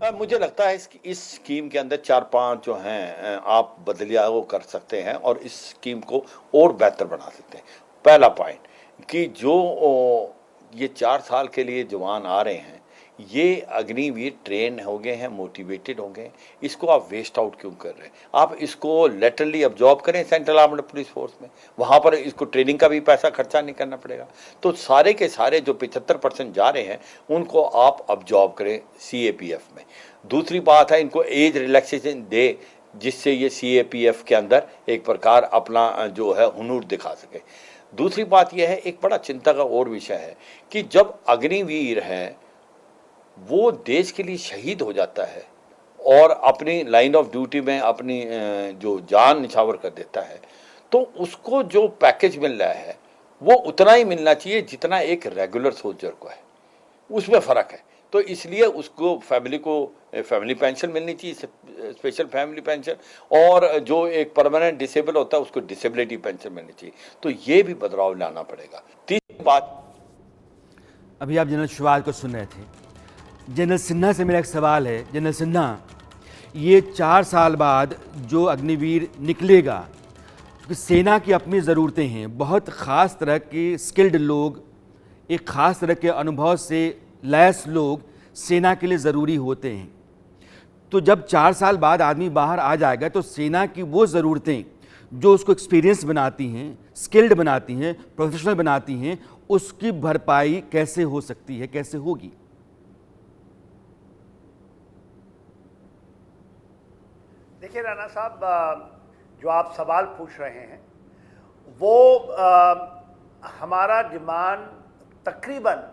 मुझे लगता है इस स्कीम के अंदर 4-5 जो हैं आप बदलिया वो कर सकते हैं और इस स्कीम को और बेहतर बना सकते हैं। पहला पॉइंट कि जो ये 4 साल के लिए जवान आ रहे हैं, ये अग्निवीर ट्रेन हो गए हैं, मोटिवेटेड हो गए, इसको आप वेस्ट आउट क्यों कर रहे हैं? आप इसको लेटरली अब्जॉर्ब करें सेंट्रल आर्म्ड पुलिस फोर्स में, वहाँ पर इसको ट्रेनिंग का भी पैसा खर्चा नहीं करना पड़ेगा। तो सारे के सारे जो 75% जा रहे हैं उनको आप अब्जॉर्ब करें CAPF में। दूसरी बात है, इनको एज रिलैक्सेशन दे, जिससे ये CAPF के अंदर एक प्रकार अपना जो है हुनूर दिखा सके। दूसरी बात यह है, एक बड़ा चिंता का और विषय है कि जब अग्निवीर है वो देश के लिए शहीद हो जाता है और अपनी लाइन ऑफ ड्यूटी में अपनी जो जान निछावर कर देता है, तो उसको जो पैकेज मिल रहा है वो उतना ही मिलना चाहिए जितना एक रेगुलर सोल्जर को है। उसमें फ़र्क है। तो इसलिए उसको फैमिली पेंशन मिलनी चाहिए, स्पेशल फैमिली पेंशन, और जो एक परमानेंट डिसेबल होता है उसको डिसेबिलिटी पेंशन मिलनी चाहिए। तो ये भी बदलाव लाना पड़ेगा। तीसरी बात, अभी आप जनरल शिवाल को सुन रहे थे। जनरल सिन्हा से मेरा एक सवाल है। जनरल सिन्हा, ये 4 साल बाद जो अग्निवीर निकलेगा, क्योंकि सेना की अपनी ज़रूरतें हैं, बहुत ख़ास तरह के स्किल्ड लोग, एक ख़ास तरह के अनुभव से लैस लोग सेना के लिए ज़रूरी होते हैं। तो जब 4 साल बाद आदमी बाहर आ जाएगा तो सेना की वो ज़रूरतें जो उसको एक्सपीरियंस बनाती हैं, स्किल्ड बनाती हैं, प्रोफेशनल बनाती हैं, उसकी भरपाई कैसे हो सकती है, कैसे होगी? देखिए राणा साहब, जो आप सवाल पूछ रहे हैं वो हमारा डिमांड तकरीबन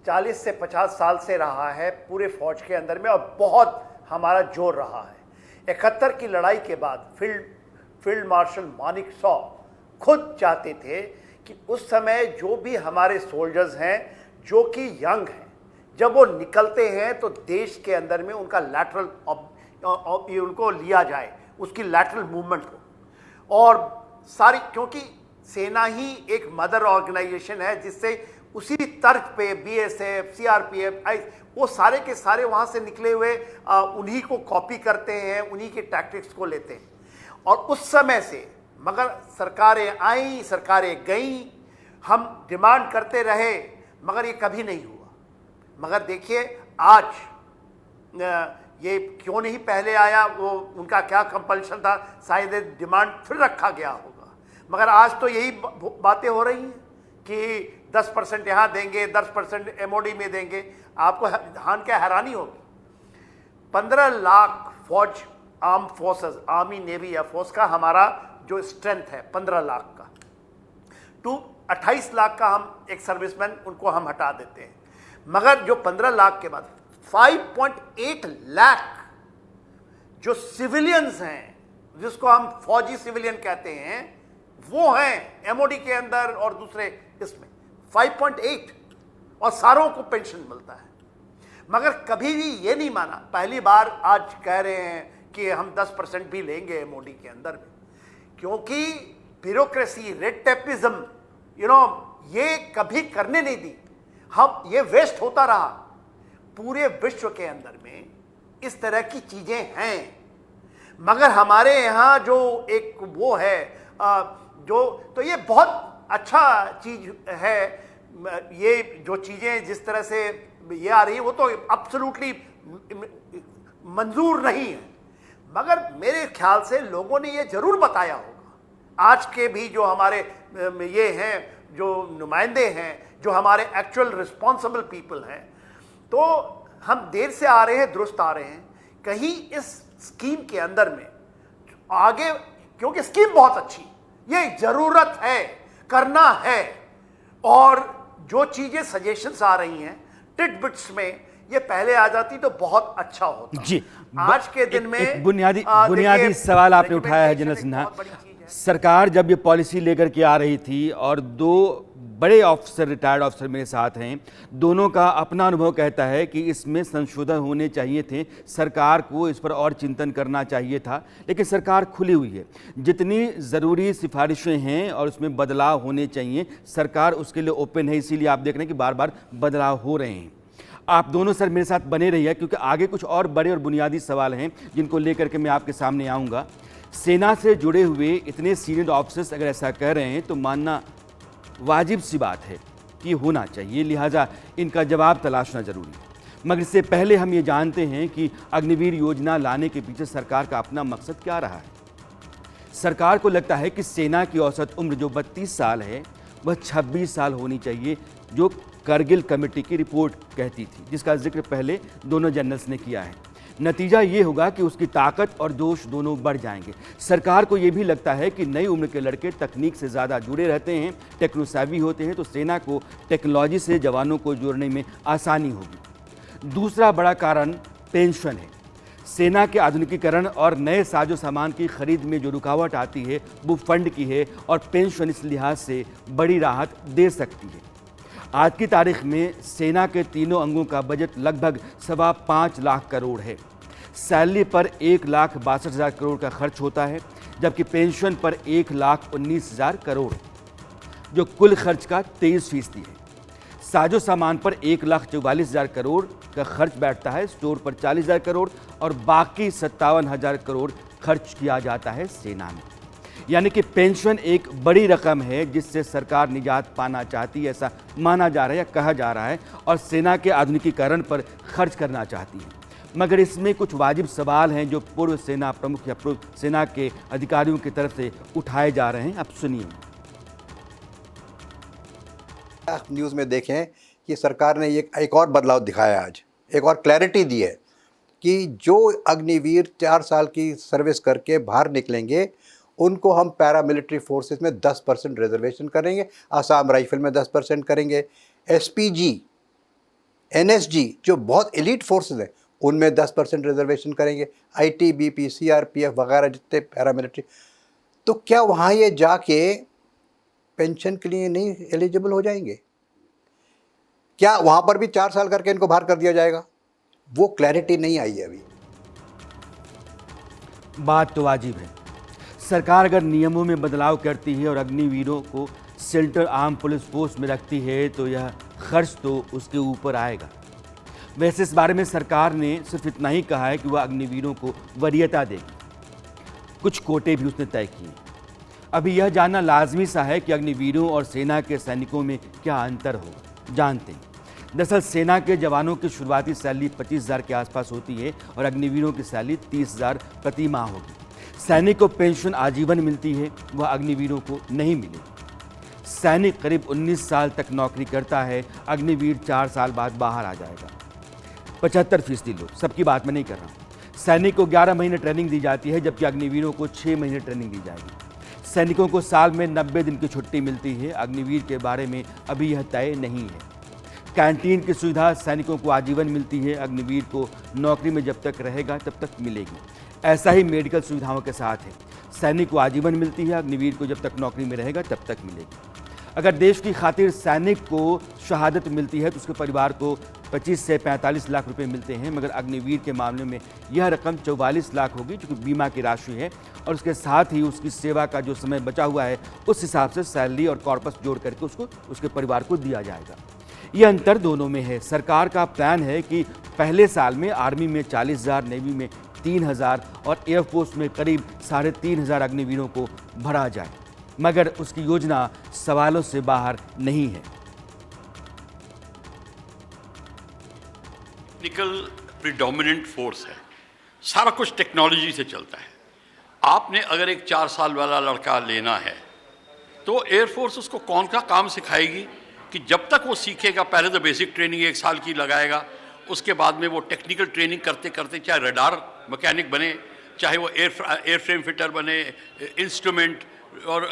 40 से 50 साल से रहा है पूरे फौज के अंदर में, और बहुत हमारा जोर रहा है। 71 की लड़ाई के बाद फील्ड मार्शल मानेकशॉ खुद चाहते थे कि उस समय जो भी हमारे सोल्जर्स हैं जो कि यंग हैं, जब वो निकलते हैं तो देश के अंदर में उनका लैटरल उनको लिया जाए, उसकी लैटरल मूवमेंट हो। और सारी, क्योंकि सेना ही एक मदर ऑर्गेनाइजेशन है जिससे उसी तर्क पे BSF, CRPF, वो सारे के सारे वहाँ से निकले हुए उन्हीं को कॉपी करते हैं, उन्हीं के टैक्टिक्स को लेते हैं। और उस समय से मगर सरकारें आई, सरकारें गईं, हम डिमांड करते रहे, मगर ये कभी नहीं हुआ। मगर देखिए आज ये क्यों नहीं पहले आया, वो उनका क्या कंपल्शन था, शायद डिमांड फिर रखा गया होगा। मगर आज तो यही बातें हो रही हैं कि 10% यहाँ देंगे, 10% MOD में देंगे। आपको हान क्या हैरानी होगी, 15 लाख फौज, arm forces, army, navy, air force का हमारा जो स्ट्रेंथ है 15 लाख का, 28 लाख का हम एक सर्विसमैन उनको हम हटा देते हैं। मगर जो 15 लाख के बाद 5.8 लाख जो सिविलियंस हैं, जिसको हम फौजी सिविलियन कहते हैं, वो हैं MOD के अंदर और दूसरे इसमें 5.8, और सारों को पेंशन मिलता है। मगर कभी भी ये नहीं माना, पहली बार आज कह रहे हैं कि हम 10% भी लेंगे MOD के अंदर में, क्योंकि ब्यूरोक्रेसी, रेड टेपिज्म, ये कभी करने नहीं दी। हम ये वेस्ट होता रहा। पूरे विश्व के अंदर में इस तरह की चीज़ें हैं, मगर हमारे यहाँ जो एक वो है जो, तो ये बहुत अच्छा चीज़ है। ये जो चीज़ें जिस तरह से ये आ रही है वो तो एब्सोल्युटली मंजूर नहीं है, मगर मेरे ख्याल से लोगों ने ये ज़रूर बताया होगा। आज के भी जो हमारे ये हैं, जो नुमाइंदे हैं, जो हमारे एक्चुअल रिस्पॉन्सिबल पीपल हैं, तो हम देर से आ रहे हैं, दुरुस्त आ रहे हैं। कहीं इस स्कीम के अंदर में आगे, क्योंकि स्कीम बहुत अच्छी, ये ज़रूरत है, करना है, और जो चीज़ें सजेशंस आ रही हैं टिट-बिट्स में, ये पहले आ जाती तो बहुत अच्छा होता। जी, आज के दिन में एक बुनियादी सवाल आपने उठाया है जनरल सिन्हा। सरकार जब ये पॉलिसी लेकर के आ रही थी और दो बड़े ऑफिसर, रिटायर्ड ऑफिसर मेरे साथ हैं, दोनों का अपना अनुभव कहता है कि इसमें संशोधन होने चाहिए थे, सरकार को इस पर और चिंतन करना चाहिए था, लेकिन सरकार खुली हुई है। जितनी ज़रूरी सिफारिशें हैं और उसमें बदलाव होने चाहिए, सरकार उसके लिए ओपन है। इसीलिए आप देख रहे हैं कि बार बार बदलाव हो रहे हैं। आप दोनों सर मेरे साथ बने रहिए, क्योंकि आगे कुछ और बड़े और बुनियादी सवाल हैं जिनको लेकर के मैं आपके सामने आऊँगा। सेना से जुड़े हुए इतने सीनियर ऑफिसर्स अगर ऐसा कह रहे हैं तो मानना वाजिब सी बात है कि होना चाहिए, लिहाजा इनका जवाब तलाशना ज़रूरी है। मगर इससे पहले हम ये जानते हैं कि अग्निवीर योजना लाने के पीछे सरकार का अपना मकसद क्या रहा है। सरकार को लगता है कि सेना की औसत उम्र जो 32 साल है वह 26 साल होनी चाहिए, जो करगिल कमेटी की रिपोर्ट कहती थी, जिसका जिक्र पहले दोनों जनरल्स ने किया है। नतीजा ये होगा कि उसकी ताकत और जोश दोनों बढ़ जाएंगे। सरकार को ये भी लगता है कि नई उम्र के लड़के तकनीक से ज़्यादा जुड़े रहते हैं, टेक्नोसैवी होते हैं, तो सेना को टेक्नोलॉजी से जवानों को जोड़ने में आसानी होगी। दूसरा बड़ा कारण पेंशन है। सेना के आधुनिकीकरण और नए साजो सामान की खरीद में जो रुकावट आती है वो फंड की है, और पेंशन इस लिहाज से बड़ी राहत दे सकती है। आज की तारीख में सेना के तीनों अंगों का बजट लगभग 5.25 लाख करोड़ है। सैलरी पर 1,62,000 करोड़ का खर्च होता है, जबकि पेंशन पर 1,19,000 करोड़ है, जो कुल खर्च का 23% है। साजो सामान पर 1,44,000 करोड़ का खर्च बैठता है, स्टोर पर 40,000 करोड़ और बाकी 57,000 करोड़ खर्च किया जाता है सेना में। यानी कि पेंशन एक बड़ी रकम है जिससे सरकार निजात पाना चाहती है, ऐसा माना जा रहा है या कहा जा रहा है, और सेना के आधुनिकीकरण पर खर्च करना चाहती है। मगर इसमें कुछ वाजिब सवाल हैं जो पूर्व सेना प्रमुख या पूर्व सेना के अधिकारियों की तरफ से उठाए जा रहे हैं। आप सुनिए। न्यूज़ में देखें कि सरकार ने एक और बदलाव दिखाया, आज एक और क्लैरिटी दी है कि जो अग्निवीर 4 साल की सर्विस करके बाहर निकलेंगे उनको हम पैरामिलिट्री फोर्सेस में 10% रिजर्वेशन करेंगे, आसाम राइफल में 10% करेंगे, एसपीजी, एनएसजी जो बहुत एलीट फोर्सेस हैं उनमें 10% रिजर्वेशन करेंगे, आईटीबीपी, सीआरपीएफ वगैरह जितने पैरामिलिट्री। तो क्या वहाँ ये जाके पेंशन के लिए नहीं एलिजिबल हो जाएंगे? क्या वहाँ पर भी 4 साल करके इनको बाहर कर दिया जाएगा? वो क्लैरिटी नहीं आई है अभी। बात तो वाजिब है। सरकार अगर नियमों में बदलाव करती है और अग्निवीरों को सेंट्रल आर्म पुलिस फोर्स में रखती है तो यह खर्च तो उसके ऊपर आएगा। वैसे इस बारे में सरकार ने सिर्फ इतना ही कहा है कि वह अग्निवीरों को वरीयता देगी। कुछ कोटे भी उसने तय किए। अभी यह जानना लाजमी सा है कि अग्निवीरों और सेना के सैनिकों में क्या अंतर हो। जानते हैं, दरअसल सेना के जवानों की शुरुआती सैलरी 25,000 के आसपास होती है और अग्निवीरों की सैलरी 30,000 प्रति माह होगी। सैनिक को पेंशन आजीवन मिलती है, वह अग्निवीरों को नहीं मिलेगी। सैनिक करीब 19 साल तक नौकरी करता है, अग्निवीर 4 साल बाद बाहर आ जाएगा। 75% लोग, सबकी बात मैं नहीं कर रहा हूँ। सैनिक को 11 महीने ट्रेनिंग दी जाती है, जबकि अग्निवीरों को 6 महीने ट्रेनिंग दी जाएगी। सैनिकों को साल में 90 दिन की छुट्टी मिलती है। अग्निवीर के बारे में अभी यह तय नहीं है। कैंटीन की सुविधा सैनिकों को आजीवन मिलती है, अग्निवीर को नौकरी में जब तक रहेगा तब तक मिलेगी। ऐसा ही मेडिकल सुविधाओं के साथ है, सैनिक को आजीवन मिलती है, अग्निवीर को जब तक नौकरी में रहेगा तब तक मिलेगी। अगर देश की खातिर सैनिक को शहादत मिलती है तो उसके परिवार को 25 से 45 लाख रुपए मिलते हैं, मगर अग्निवीर के मामले में यह रकम 44 लाख होगी, जो कि बीमा की राशि है, और उसके साथ ही उसकी सेवा का जो समय बचा हुआ है उस हिसाब से सैलरी और कॉर्पस जोड़ करके उसको उसके परिवार को दिया जाएगा। ये अंतर दोनों में है। सरकार का प्लान है कि पहले साल में आर्मी में 40,000, नेवी में 3,000 और एयरफोर्स में करीब 3,500 अग्निवीरों को भरा जाए, मगर उसकी योजना सवालों से बाहर नहीं है। टेक्निकल प्रीडोमिनेंट फोर्स है, सारा कुछ टेक्नोलॉजी से चलता है। आपने अगर एक 4 साल वाला लड़का लेना है तो एयरफोर्स उसको कौन सा काम सिखाएगी कि जब तक वो सीखेगा, पहले तो बेसिक ट्रेनिंग 1 साल की लगाएगा, उसके बाद में वो टेक्निकल ट्रेनिंग करते करते चाहे रडार मैकेनिक बने, चाहे वो एयरफ्रेम फिटर बने, इंस्ट्रूमेंट और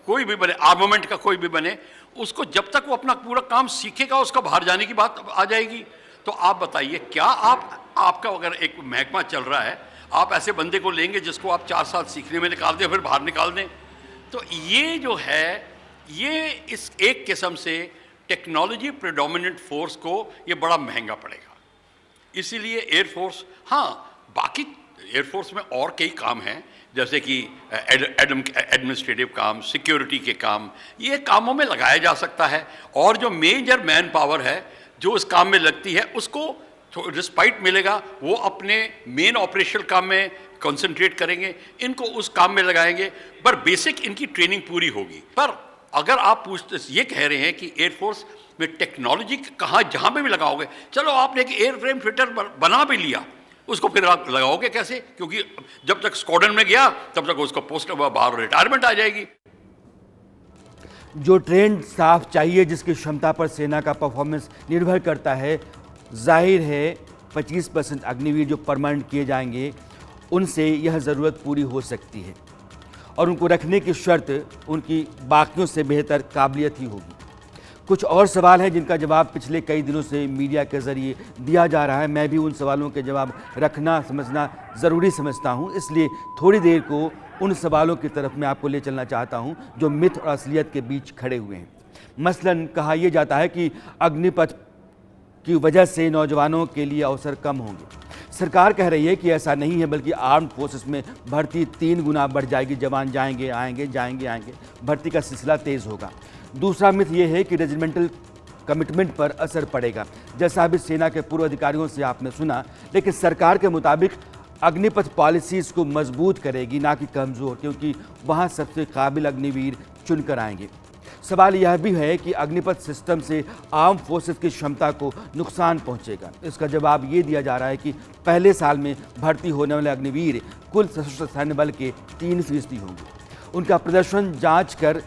कोई भी बने, आर्मामेंट का कोई भी बने, उसको जब तक वो अपना पूरा काम सीखेगा उसका बाहर जाने की बात आ जाएगी। तो आप बताइए, क्या आपका अगर एक महकमा चल रहा है, आप ऐसे बंदे को लेंगे जिसको आप 4 साल सीखने में निकाल दें फिर बाहर निकाल दें? तो ये जो है, ये इस एक किस्म से टेक्नोलॉजी प्रीडोमिनेंट फोर्स को ये बड़ा महंगा पड़ेगा। इसीलिए एयरफोर्स, हाँ बाकी एयरफोर्स में और कई काम हैं, जैसे कि एडमिनिस्ट्रेटिव काम, सिक्योरिटी के काम, ये कामों में लगाया जा सकता है। और जो मेजर मैन पावर है जो इस काम में लगती है, उसको रिस्पाइट मिलेगा, वो अपने मेन ऑपरेशनल काम में कंसंट्रेट करेंगे, इनको उस काम में लगाएंगे, पर बेसिक इनकी ट्रेनिंग पूरी होगी। पर अगर आप ये कह रहे हैं कि एयरफोर्स में टेक्नोलॉजी कहाँ जहाँ पे भी लगाओगे, चलो आपने एक एयरफ्रेम फिटर बना भी लिया, उसको फिर आप लगाओगे कैसे? क्योंकि जब तक स्क्वाड्रन में गया तब तक उसको पोस्ट बाहर रिटायरमेंट आ जाएगी। जो ट्रेंड स्टाफ चाहिए, जिसकी क्षमता पर सेना का परफॉर्मेंस निर्भर करता है, जाहिर है 25% अग्निवीर जो परमानेंट किए जाएंगे उनसे यह ज़रूरत पूरी हो सकती है, और उनको रखने की शर्त उनकी बाकियों से बेहतर काबिलियत ही होगी। कुछ और सवाल हैं जिनका जवाब पिछले कई दिनों से मीडिया के ज़रिए दिया जा रहा है। मैं भी उन सवालों के जवाब रखना समझना ज़रूरी समझता हूं, इसलिए थोड़ी देर को उन सवालों की तरफ मैं आपको ले चलना चाहता हूं जो मिथ और असलियत के बीच खड़े हुए हैं। मसलन कहा यह जाता है कि अग्निपथ की वजह से नौजवानों के लिए अवसर कम होंगे। सरकार कह रही है कि ऐसा नहीं है, बल्कि आर्म्ड फोर्सेस में भर्ती 3 गुना बढ़ जाएगी। जवान जाएंगे आएंगे, जाएंगे आएंगे, भर्ती का सिलसिला तेज़ होगा। दूसरा मिथ ये है कि रेजिमेंटल कमिटमेंट पर असर पड़ेगा, जैसा अभी सेना के पूर्व अधिकारियों से आपने सुना, लेकिन सरकार के मुताबिक अग्निपथ पॉलिसीज़ को मजबूत करेगी, ना कि कमज़ोर, क्योंकि वहाँ सबसे काबिल अग्निवीर चुनकर आएंगे। सवाल यह भी है कि अग्निपथ सिस्टम से आर्म फोर्सेस की क्षमता को नुकसान पहुंचेगा। इसका जवाब ये दिया जा रहा है कि पहले साल में भर्ती होने वाले अग्निवीर कुल सशस्त्र सैन्य बल के 3% होंगे। उनका प्रदर्शन जांच कर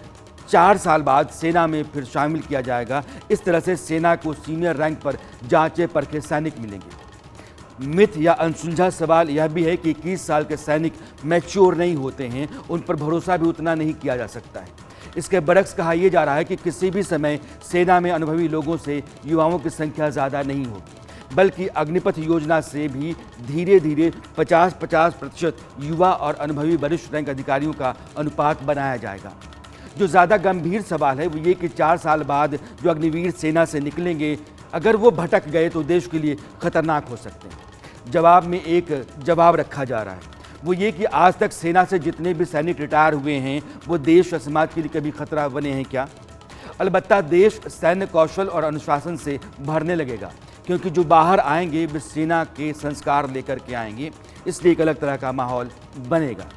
4 साल बाद सेना में फिर शामिल किया जाएगा। इस तरह से सेना को सीनियर रैंक पर जांचे परखे सैनिक मिलेंगे। मिथ या अनसुलझा सवाल यह भी है कि 21 साल के सैनिक मैच्योर नहीं होते हैं, उन पर भरोसा भी उतना नहीं किया जा सकता है। इसके बरक्स कहा यह जा रहा है कि किसी भी समय सेना में अनुभवी लोगों से युवाओं की संख्या ज़्यादा नहीं होगी, बल्कि अग्निपथ योजना से भी धीरे धीरे 50-50% युवा और अनुभवी वरिष्ठ रैंक अधिकारियों का अनुपात बनाया जाएगा। जो ज़्यादा गंभीर सवाल है वो ये कि 4 साल बाद जो अग्निवीर सेना से निकलेंगे, अगर वो भटक गए तो देश के लिए खतरनाक हो सकते हैं। जवाब में एक जवाब रखा जा रहा है, वो ये कि आज तक सेना से जितने भी सैनिक रिटायर हुए हैं वो देश और समाज के लिए कभी खतरा बने हैं क्या? अलबत्ता देश सैन्य कौशल और अनुशासन से भरने लगेगा, क्योंकि जो बाहर आएंगे वे सेना के संस्कार लेकर के आएंगे, इसलिए एक अलग तरह का माहौल बनेगा।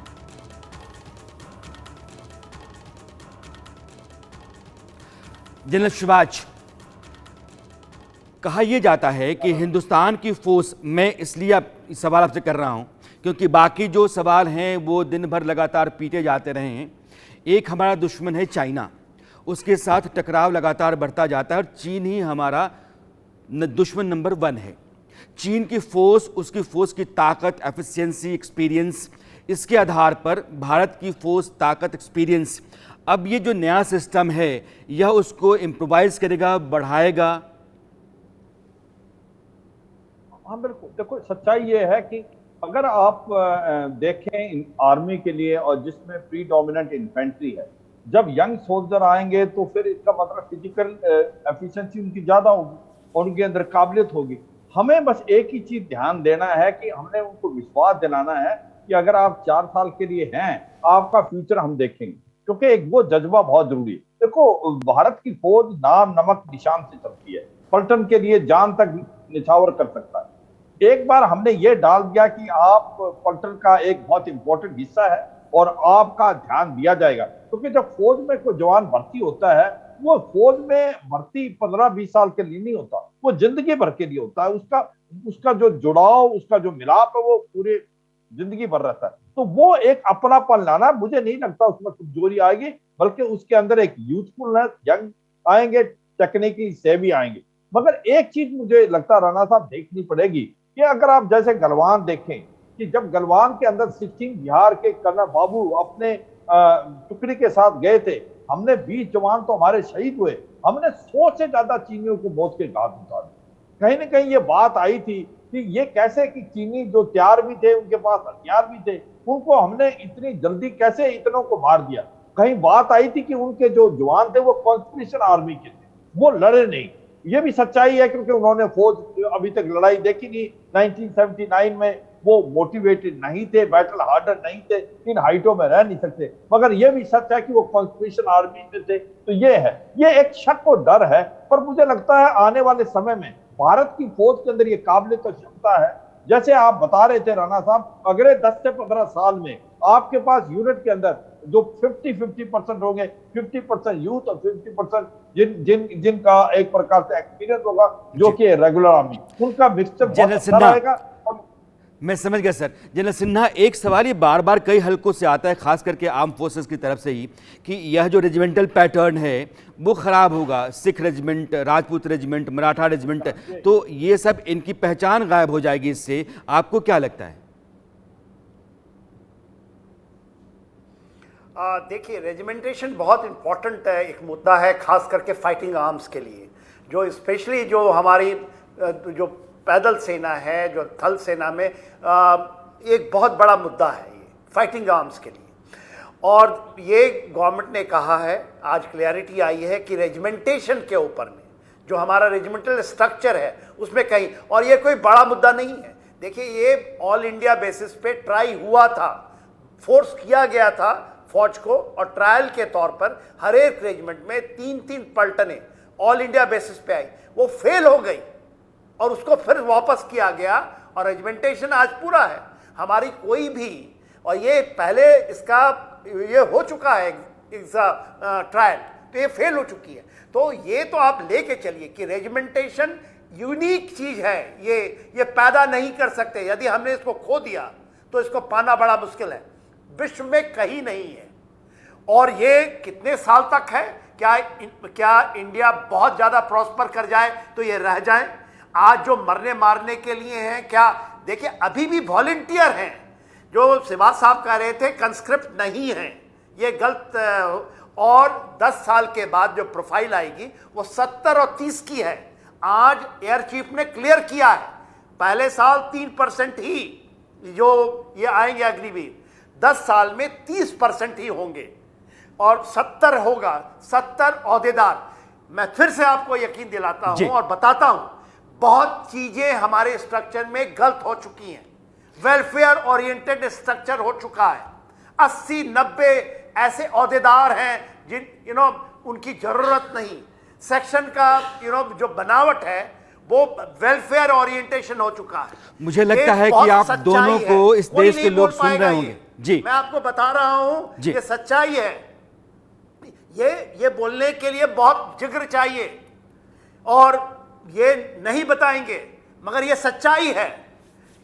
जनरल शिवाज, कहा यह जाता है कि हिंदुस्तान की फोर्स, मैं इसलिए सवाल आपसे कर रहा हूं क्योंकि बाकी जो सवाल हैं वो दिन भर लगातार पीटे जाते रहे हैं। एक हमारा दुश्मन है चाइना, उसके साथ टकराव लगातार बढ़ता जाता है और चीन ही हमारा दुश्मन नंबर 1 है। चीन की फोर्स, उसकी फोर्स की ताकत, एफिशिएंसी, एक्सपीरियंस, इसके आधार पर भारत की फोर्स, ताकत, एक्सपीरियंस, अब ये जो नया सिस्टम है यह उसको इम्प्रोवाइज करेगा, बढ़ाएगा। हाँ बिल्कुल, देखो सच्चाई ये है कि अगर आप देखें आर्मी के लिए और जिसमें प्रीडोमिनेंट इन्फेंट्री है, जब यंग सोल्जर आएंगे तो फिर इसका मतलब फिजिकल एफिशिएंसी उनकी ज़्यादा होगी और उनके अंदर काबिलियत होगी। हमें बस एक ही चीज़ ध्यान देना है कि हमने उनको विश्वास दिलाना है कि अगर आप 4 साल के लिए हैं, आपका फ्यूचर हम देखेंगे। क्योंकि एक वो जज्बा बहुत जरूरी है। देखो, भारत की फौज नाम नमक निशान से चलती है, पलटन के लिए जान तक निछावर कर सकता है। एक बार हमने ये डाल दिया कि आप पलटन का एक बहुत इंपॉर्टेंट हिस्सा है और आपका ध्यान दिया जाएगा, क्योंकि जब फौज में कोई जवान भर्ती होता है, वो फौज में भर्ती 15-20 साल के लिए नहीं होता, वो जिंदगी भर के लिए होता है। उसका जो जुड़ाव, उसका जो मिलाप है, वो पूरे जिंदगी भर रहता है। तो वो एक अपनापन लाना, मुझे नहीं लगता उसमें कमजोरी आएगी, बल्कि उसके अंदर एक यूथफुलनेस, यंग आएंगे, टेक्निकली सेवी आएंगे। मगर एक चीज मुझे लगता राणा साहब देखनी पड़ेगी कि अगर आप जैसे गलवान देखें कि जब गलवान के अंदर 16 बिहार के कर्नल बाबू अपने टुकड़ी के साथ गए थे, हमने 20 जवान तो हमारे शहीद हुए, हमने 100 से ज्यादा चीनियों को मौत के घाट उतार दिया। कहीं ना कहीं ये बात आई थी कि ये कैसे कि चीनी जो तैयार भी थे, उनके पास हथियार भी थे, उनको हमने इतनी जल्दी कैसे इतनों को मार दिया। कहीं बात आई थी कि उनके जो जवान थे वो कॉन्स्पिरेशन आर्मी के थे, वो लड़े नहीं। ये भी सच्चाई है, क्योंकि उन्होंने फौज अभी तक लड़ाई देखी नहीं। 1979 में वो मोटिवेटेड नहीं थे, बैटल हार्डर नहीं थे, इन हाइटों में रह नहीं सकते। मगर यह भी सच है कि वो कॉन्स्पिरेशन आर्मी में थे। तो ये है, ये एक शक और डर है। पर मुझे लगता है आने वाले समय में भारत की फौज के अंदर ये काबिलियत और क्षमता है, जैसे आप बता रहे थे राणा साहब, अगले 10 से 15 साल में आपके पास यूनिट के अंदर जो 50% होंगे, 50% यूथ और 50% जिनका एक प्रकार से एक्सपीरियंस होगा, जो कि रेगुलर आर्मी, उनका मिक्सचर बहुत अच्छा रहेगा। मैं समझ गया सर। जनरल सिन्हा, एक सवाल ये बार बार कई हलकों से आता है, खास करके आर्म फोर्सेस की तरफ से ही, कि यह जो रेजिमेंटल पैटर्न है वो खराब होगा। Sikh regiment, Rajput regiment, Maratha regiment, तो ये सब इनकी पहचान गायब हो जाएगी इससे। आपको क्या लगता है? देखिए, रेजिमेंटेशन बहुत इंपॉर्टेंट है, एक मुद्दा है, खास करके फाइटिंग आर्म्स के लिए, जो स्पेशली जो हमारी जो पैदल सेना है, जो थल सेना में एक बहुत बड़ा मुद्दा है ये फाइटिंग आर्म्स के लिए। और ये गवर्नमेंट ने कहा है, आज क्लैरिटी आई है कि रेजिमेंटेशन के ऊपर में जो हमारा रेजिमेंटल स्ट्रक्चर है उसमें कहीं, और ये कोई बड़ा मुद्दा नहीं है। देखिए, ये ऑल इंडिया बेसिस पे ट्राई हुआ था, फोर्स किया गया था फौज को, और ट्रायल के तौर पर हर एक रेजिमेंट में 3-3 पलटने ऑल इंडिया बेसिस पे आई, वो फेल हो गई और उसको फिर वापस किया गया, और रेजिमेंटेशन आज पूरा है हमारी कोई भी। और ये पहले इसका ये हो चुका है ट्रायल, तो ये फेल हो चुकी है। तो ये तो आप लेके चलिए कि रेजिमेंटेशन यूनिक चीज है, ये पैदा नहीं कर सकते। यदि हमने इसको खो दिया तो इसको पाना बड़ा मुश्किल है, विश्व में कहीं नहीं है। और ये कितने साल तक है? क्या इंडिया बहुत ज्यादा प्रॉस्पर कर जाए तो ये रह जाए? आज जो मरने मारने के लिए हैं, क्या देखिए अभी भी वॉलंटियर हैं, जो सिवाज साहब कह रहे थे कंस्क्रिप्ट नहीं है, ये गलत। और 10 साल के बाद जो प्रोफाइल आएगी वो 70 और 30 की है। आज एयर चीफ ने क्लियर किया है, पहले साल 3% ही जो ये आएंगे अग्निवीर, 10 साल में 30% ही होंगे और 70 होगा, 70 ओहदेदार। मैं फिर से आपको यकीन दिलाता हूं और बताता हूं, बहुत चीजें हमारे स्ट्रक्चर में गलत हो चुकी हैं। वेलफेयर ओरिएंटेड स्ट्रक्चर हो चुका है। 80-90 ऐसे ओहदेदार हैं जिन उनकी जरूरत नहीं। सेक्शन का जो बनावट है वो वेलफेयर ओरिएंटेशन हो चुका है। मुझे लगता है कि आप दोनों को इस देश के लोग सुन रहे होंगे। जी, मैं आपको बता रहा हूं, ये सच्चाई है। ये बोलने के लिए बहुत जिगर चाहिए और ये नहीं बताएंगे, मगर ये सच्चाई है।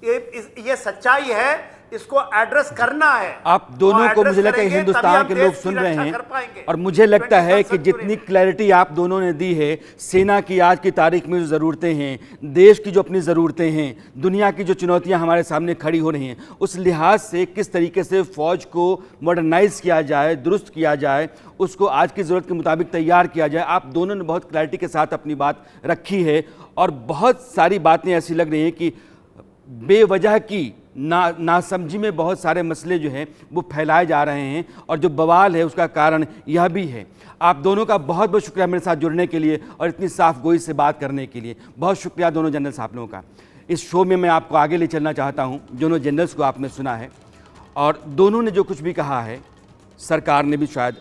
ये सच्चाई है, इसको एड्रेस करना है। आप दोनों को मुझे लगता है हिंदुस्तान के लोग सुन रहे हैं, और मुझे लगता है कि जितनी क्लैरिटी आप दोनों ने दी है, सेना की आज की तारीख में जो ज़रूरतें हैं, देश की जो अपनी ज़रूरतें हैं, दुनिया की जो चुनौतियां हमारे सामने खड़ी हो रही हैं, उस लिहाज से किस तरीके से फ़ौज को मॉडर्नाइज़ किया जाए, दुरुस्त किया जाए, उसको आज की ज़रूरत के मुताबिक तैयार किया जाए, आप दोनों ने बहुत क्लैरिटी के साथ अपनी बात रखी है। और बहुत सारी बातें ऐसी लग रही हैं कि बेवजह की नासमझी में बहुत सारे मसले जो हैं वो फैलाए जा रहे हैं, और जो बवाल है उसका कारण यह भी है। आप दोनों का बहुत बहुत शुक्रिया मेरे साथ जुड़ने के लिए और इतनी साफ गोई से बात करने के लिए। बहुत शुक्रिया दोनों जनरल साहब लोगों का। इस शो में मैं आपको आगे ले चलना चाहता हूं। दोनों जनरल्स को आपने सुना है और दोनों ने जो कुछ भी कहा है सरकार ने भी शायद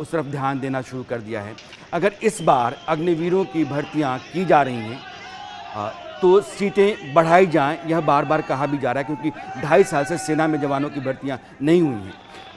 उस तरफ ध्यान देना शुरू कर दिया है। अगर इस बार अग्निवीरों की भर्तियां की जा रही हैं तो सीटें बढ़ाई जाएं, यह बार बार कहा भी जा रहा है, क्योंकि 2.5 साल से सेना में जवानों की भर्तियां नहीं हुई हैं।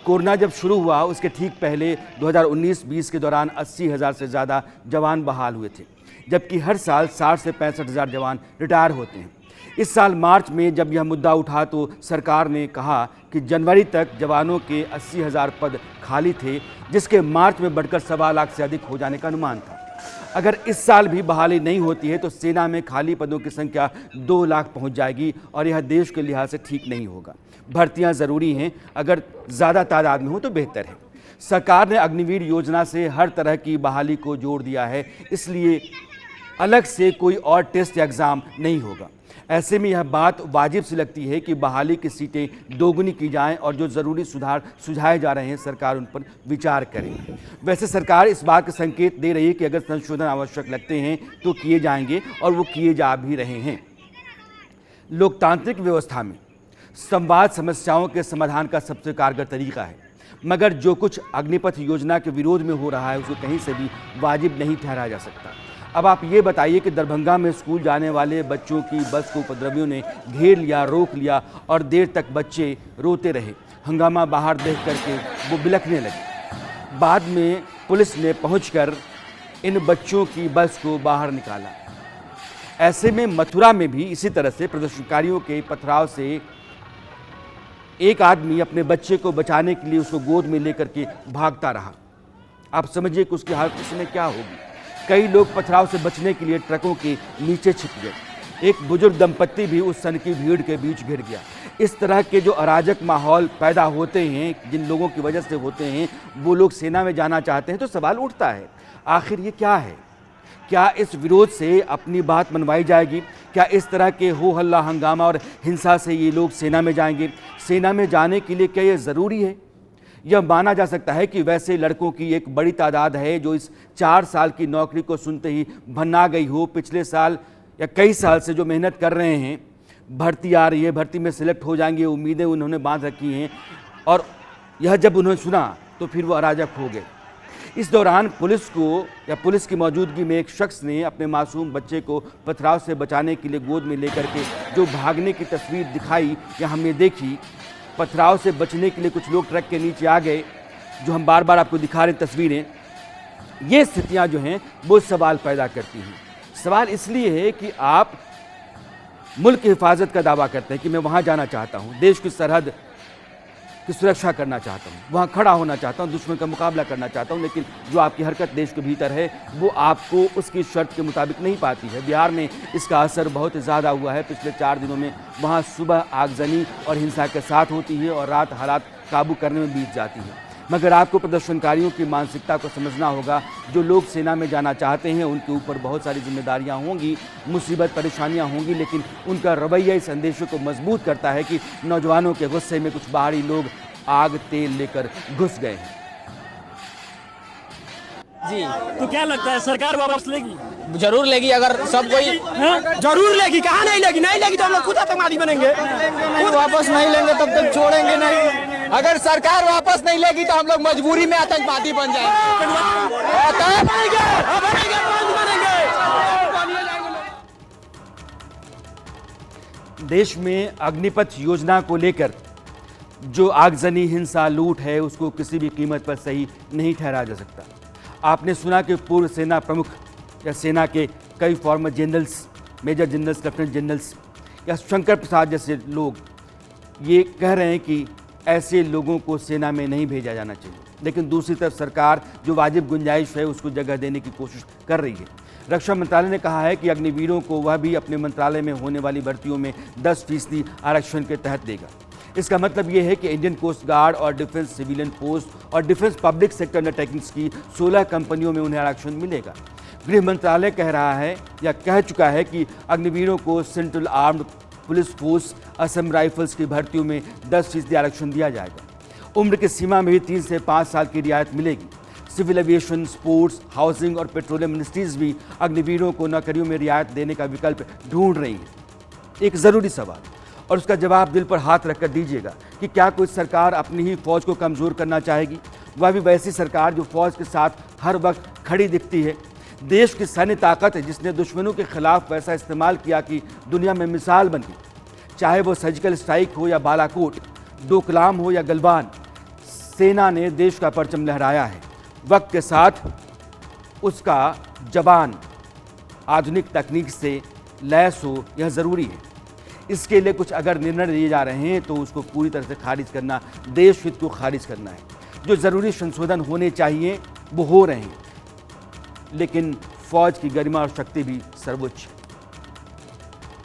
कोरोना जब शुरू हुआ उसके ठीक पहले 2019-20 के दौरान 80,000 से ज़्यादा जवान बहाल हुए थे, जबकि हर साल 60 से 65,000 जवान रिटायर होते हैं। इस साल मार्च में जब यह मुद्दा उठा तो सरकार ने कहा कि जनवरी तक जवानों के 80,000 पद खाली थे, जिसके मार्च में बढ़कर 1.25 लाख से अधिक हो जाने का अनुमान था। अगर इस साल भी बहाली नहीं होती है तो सेना में खाली पदों की संख्या 2 लाख पहुंच जाएगी और यह देश के लिहाज से ठीक नहीं होगा। भर्तियां ज़रूरी हैं, अगर ज़्यादा तादाद में हो तो बेहतर है। सरकार ने अग्निवीर योजना से हर तरह की बहाली को जोड़ दिया है, इसलिए अलग से कोई और टेस्ट या एग्ज़ाम नहीं होगा। ऐसे में यह बात वाजिब सी लगती है कि बहाली की सीटें दोगुनी की जाएं और जो ज़रूरी सुधार सुझाए जा रहे हैं सरकार उन पर विचार करे। वैसे सरकार इस बात का संकेत दे रही है कि अगर संशोधन आवश्यक लगते हैं तो किए जाएंगे और वो किए जा भी रहे हैं। लोकतांत्रिक व्यवस्था में संवाद समस्याओं के समाधान का सबसे कारगर तरीका है, मगर जो कुछ अग्निपथ योजना के विरोध में हो रहा है उसको कहीं से भी वाजिब नहीं ठहराया जा सकता। अब आप ये बताइए कि दरभंगा में स्कूल जाने वाले बच्चों की बस को उपद्रवियों ने घेर लिया, रोक लिया और देर तक बच्चे रोते रहे। हंगामा बाहर देख करके वो बिलखने लगे। बाद में पुलिस ने पहुंचकर इन बच्चों की बस को बाहर निकाला। ऐसे में मथुरा में भी इसी तरह से प्रदर्शनकारियों के पथराव से एक आदमी अपने बच्चे को बचाने के लिए उसको गोद में लेकर के भागता रहा। आप समझिए कि उसकी हालत उस समय क्या होगी। कई लोग पथराव से बचने के लिए ट्रकों के नीचे छिप गए। एक बुजुर्ग दंपत्ति भी उस सनकी भीड़ के बीच घिर गया। इस तरह के जो अराजक माहौल पैदा होते हैं, जिन लोगों की वजह से होते हैं, वो लोग सेना में जाना चाहते हैं, तो सवाल उठता है आखिर ये क्या है? क्या इस विरोध से अपनी बात मनवाई जाएगी? क्या इस तरह के हो हल्ला, हंगामा और हिंसा से ये लोग सेना में जाएंगे? सेना में जाने के लिए क्या ये ज़रूरी है? यह माना जा सकता है कि वैसे लड़कों की एक बड़ी तादाद है जो इस 4 साल की नौकरी को सुनते ही भन्ना गई हो। पिछले साल या कई साल से जो मेहनत कर रहे हैं, भर्ती आ रही है, भर्ती में सिलेक्ट हो जाएंगे, उम्मीदें उन्होंने बांध रखी हैं, और यह जब उन्होंने सुना तो फिर वो अराजक हो गए। इस दौरान पुलिस को या पुलिस की मौजूदगी में एक शख्स ने अपने मासूम बच्चे को पथराव से बचाने के लिए गोद में लेकर के जो भागने की तस्वीर दिखाई या हमने देखी। पथराव से बचने के लिए कुछ लोग ट्रक के नीचे आ गए, जो हम बार बार आपको दिखा रहे तस्वीरें। ये स्थितियां जो हैं वो सवाल पैदा करती हैं। सवाल इसलिए है कि आप मुल्क की हिफाजत का दावा करते हैं कि मैं वहाँ जाना चाहता हूँ, देश की सरहद की सुरक्षा करना चाहता हूँ, वहाँ खड़ा होना चाहता हूँ, दुश्मन का मुकाबला करना चाहता हूँ, लेकिन जो आपकी हरकत देश के भीतर है वो आपको उसकी शर्त के मुताबिक नहीं पाती है। बिहार में इसका असर बहुत ज़्यादा हुआ है। पिछले 4 दिनों में वहाँ सुबह आगजनी और हिंसा के साथ होती है और रात हालात काबू करने में बीत जाती है। मगर आपको प्रदर्शनकारियों की मानसिकता को समझना होगा। जो लोग सेना में जाना चाहते हैं उनके ऊपर बहुत सारी जिम्मेदारियां होंगी, मुसीबत परेशानियां होंगी, लेकिन उनका रवैया इस संदेशों को मजबूत करता है कि नौजवानों के गुस्से में कुछ बाहरी लोग आग तेल लेकर घुस गए हैं। जी, तो क्या लगता है सरकार वापस लेगी? जरूर लेगी, अगर सब कोई जरूर लेगी। कहाँ नहीं लेगी? नहीं लेगी तो हम लोग खुद आतंकवादी बनेंगे। खुद वापस नहीं लेंगे तब तक छोड़ेंगे नहीं। अगर सरकार वापस नहीं लेगी तो हम लोग मजबूरी में आतंकवादी बन जाएंगे। देश में अग्निपथ योजना को लेकर जो आगजनी, हिंसा, लूट है उसको किसी भी कीमत पर सही नहीं ठहराया जा सकता। आपने सुना कि पूर्व सेना प्रमुख या सेना के कई former generals, major generals, lieutenant generals या शंकर प्रसाद जैसे लोग ये कह रहे हैं कि ऐसे लोगों को सेना में नहीं भेजा जाना चाहिए। लेकिन दूसरी तरफ सरकार जो वाजिब गुंजाइश है उसको जगह देने की कोशिश कर रही है। रक्षा मंत्रालय ने कहा है कि अग्निवीरों को वह भी अपने मंत्रालय में होने वाली भर्तियों में 10% आरक्षण के तहत देगा। इसका मतलब ये है कि इंडियन कोस्ट गार्ड और डिफेंस सिविलियन पोस्ट और डिफेंस पब्लिक सेक्टर अंडरटेकिंग्स की 16 कंपनियों में उन्हें आरक्षण मिलेगा। गृह मंत्रालय कह रहा है या कह चुका है कि अग्निवीरों को central armed police force, Assam rifles की भर्तियों में 10% आरक्षण दिया जाएगा। उम्र की सीमा में भी 3 से 5 साल की रियायत मिलेगी। सिविल एविएशन, स्पोर्ट्स, हाउसिंग और पेट्रोलियम मिनिस्ट्रीज भी अग्निवीरों को नौकरियों में रियायत देने का विकल्प ढूंढ रही है। एक ज़रूरी सवाल और उसका जवाब दिल पर हाथ रखकर दीजिएगा कि क्या कोई सरकार अपनी ही फौज को कमज़ोर करना चाहेगी, वह भी वैसी सरकार जो फौज के साथ हर वक्त खड़ी दिखती है। देश की सैन्य ताकत है जिसने दुश्मनों के खिलाफ वैसा इस्तेमाल किया कि दुनिया में मिसाल बन गई। चाहे वो सर्जिकल स्ट्राइक हो या बालाकोट, डोकलाम हो या गलवान, सेना ने देश का परचम लहराया है। वक्त के साथ उसका जवान आधुनिक तकनीक से लैस हो, यह ज़रूरी है। इसके लिए कुछ अगर निर्णय लिए जा रहे हैं तो उसको पूरी तरह से खारिज करना, देश हित को खारिज करना है। जो ज़रूरी संशोधन होने चाहिए वो हो रहे हैं, लेकिन फौज की गरिमा और शक्ति भी सर्वोच्च है।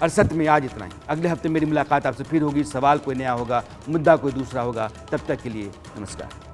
अरसत में आज इतना ही। अगले हफ्ते मेरी मुलाकात आपसे फिर होगी। सवाल कोई नया होगा, मुद्दा कोई दूसरा होगा। तब तक के लिए नमस्कार।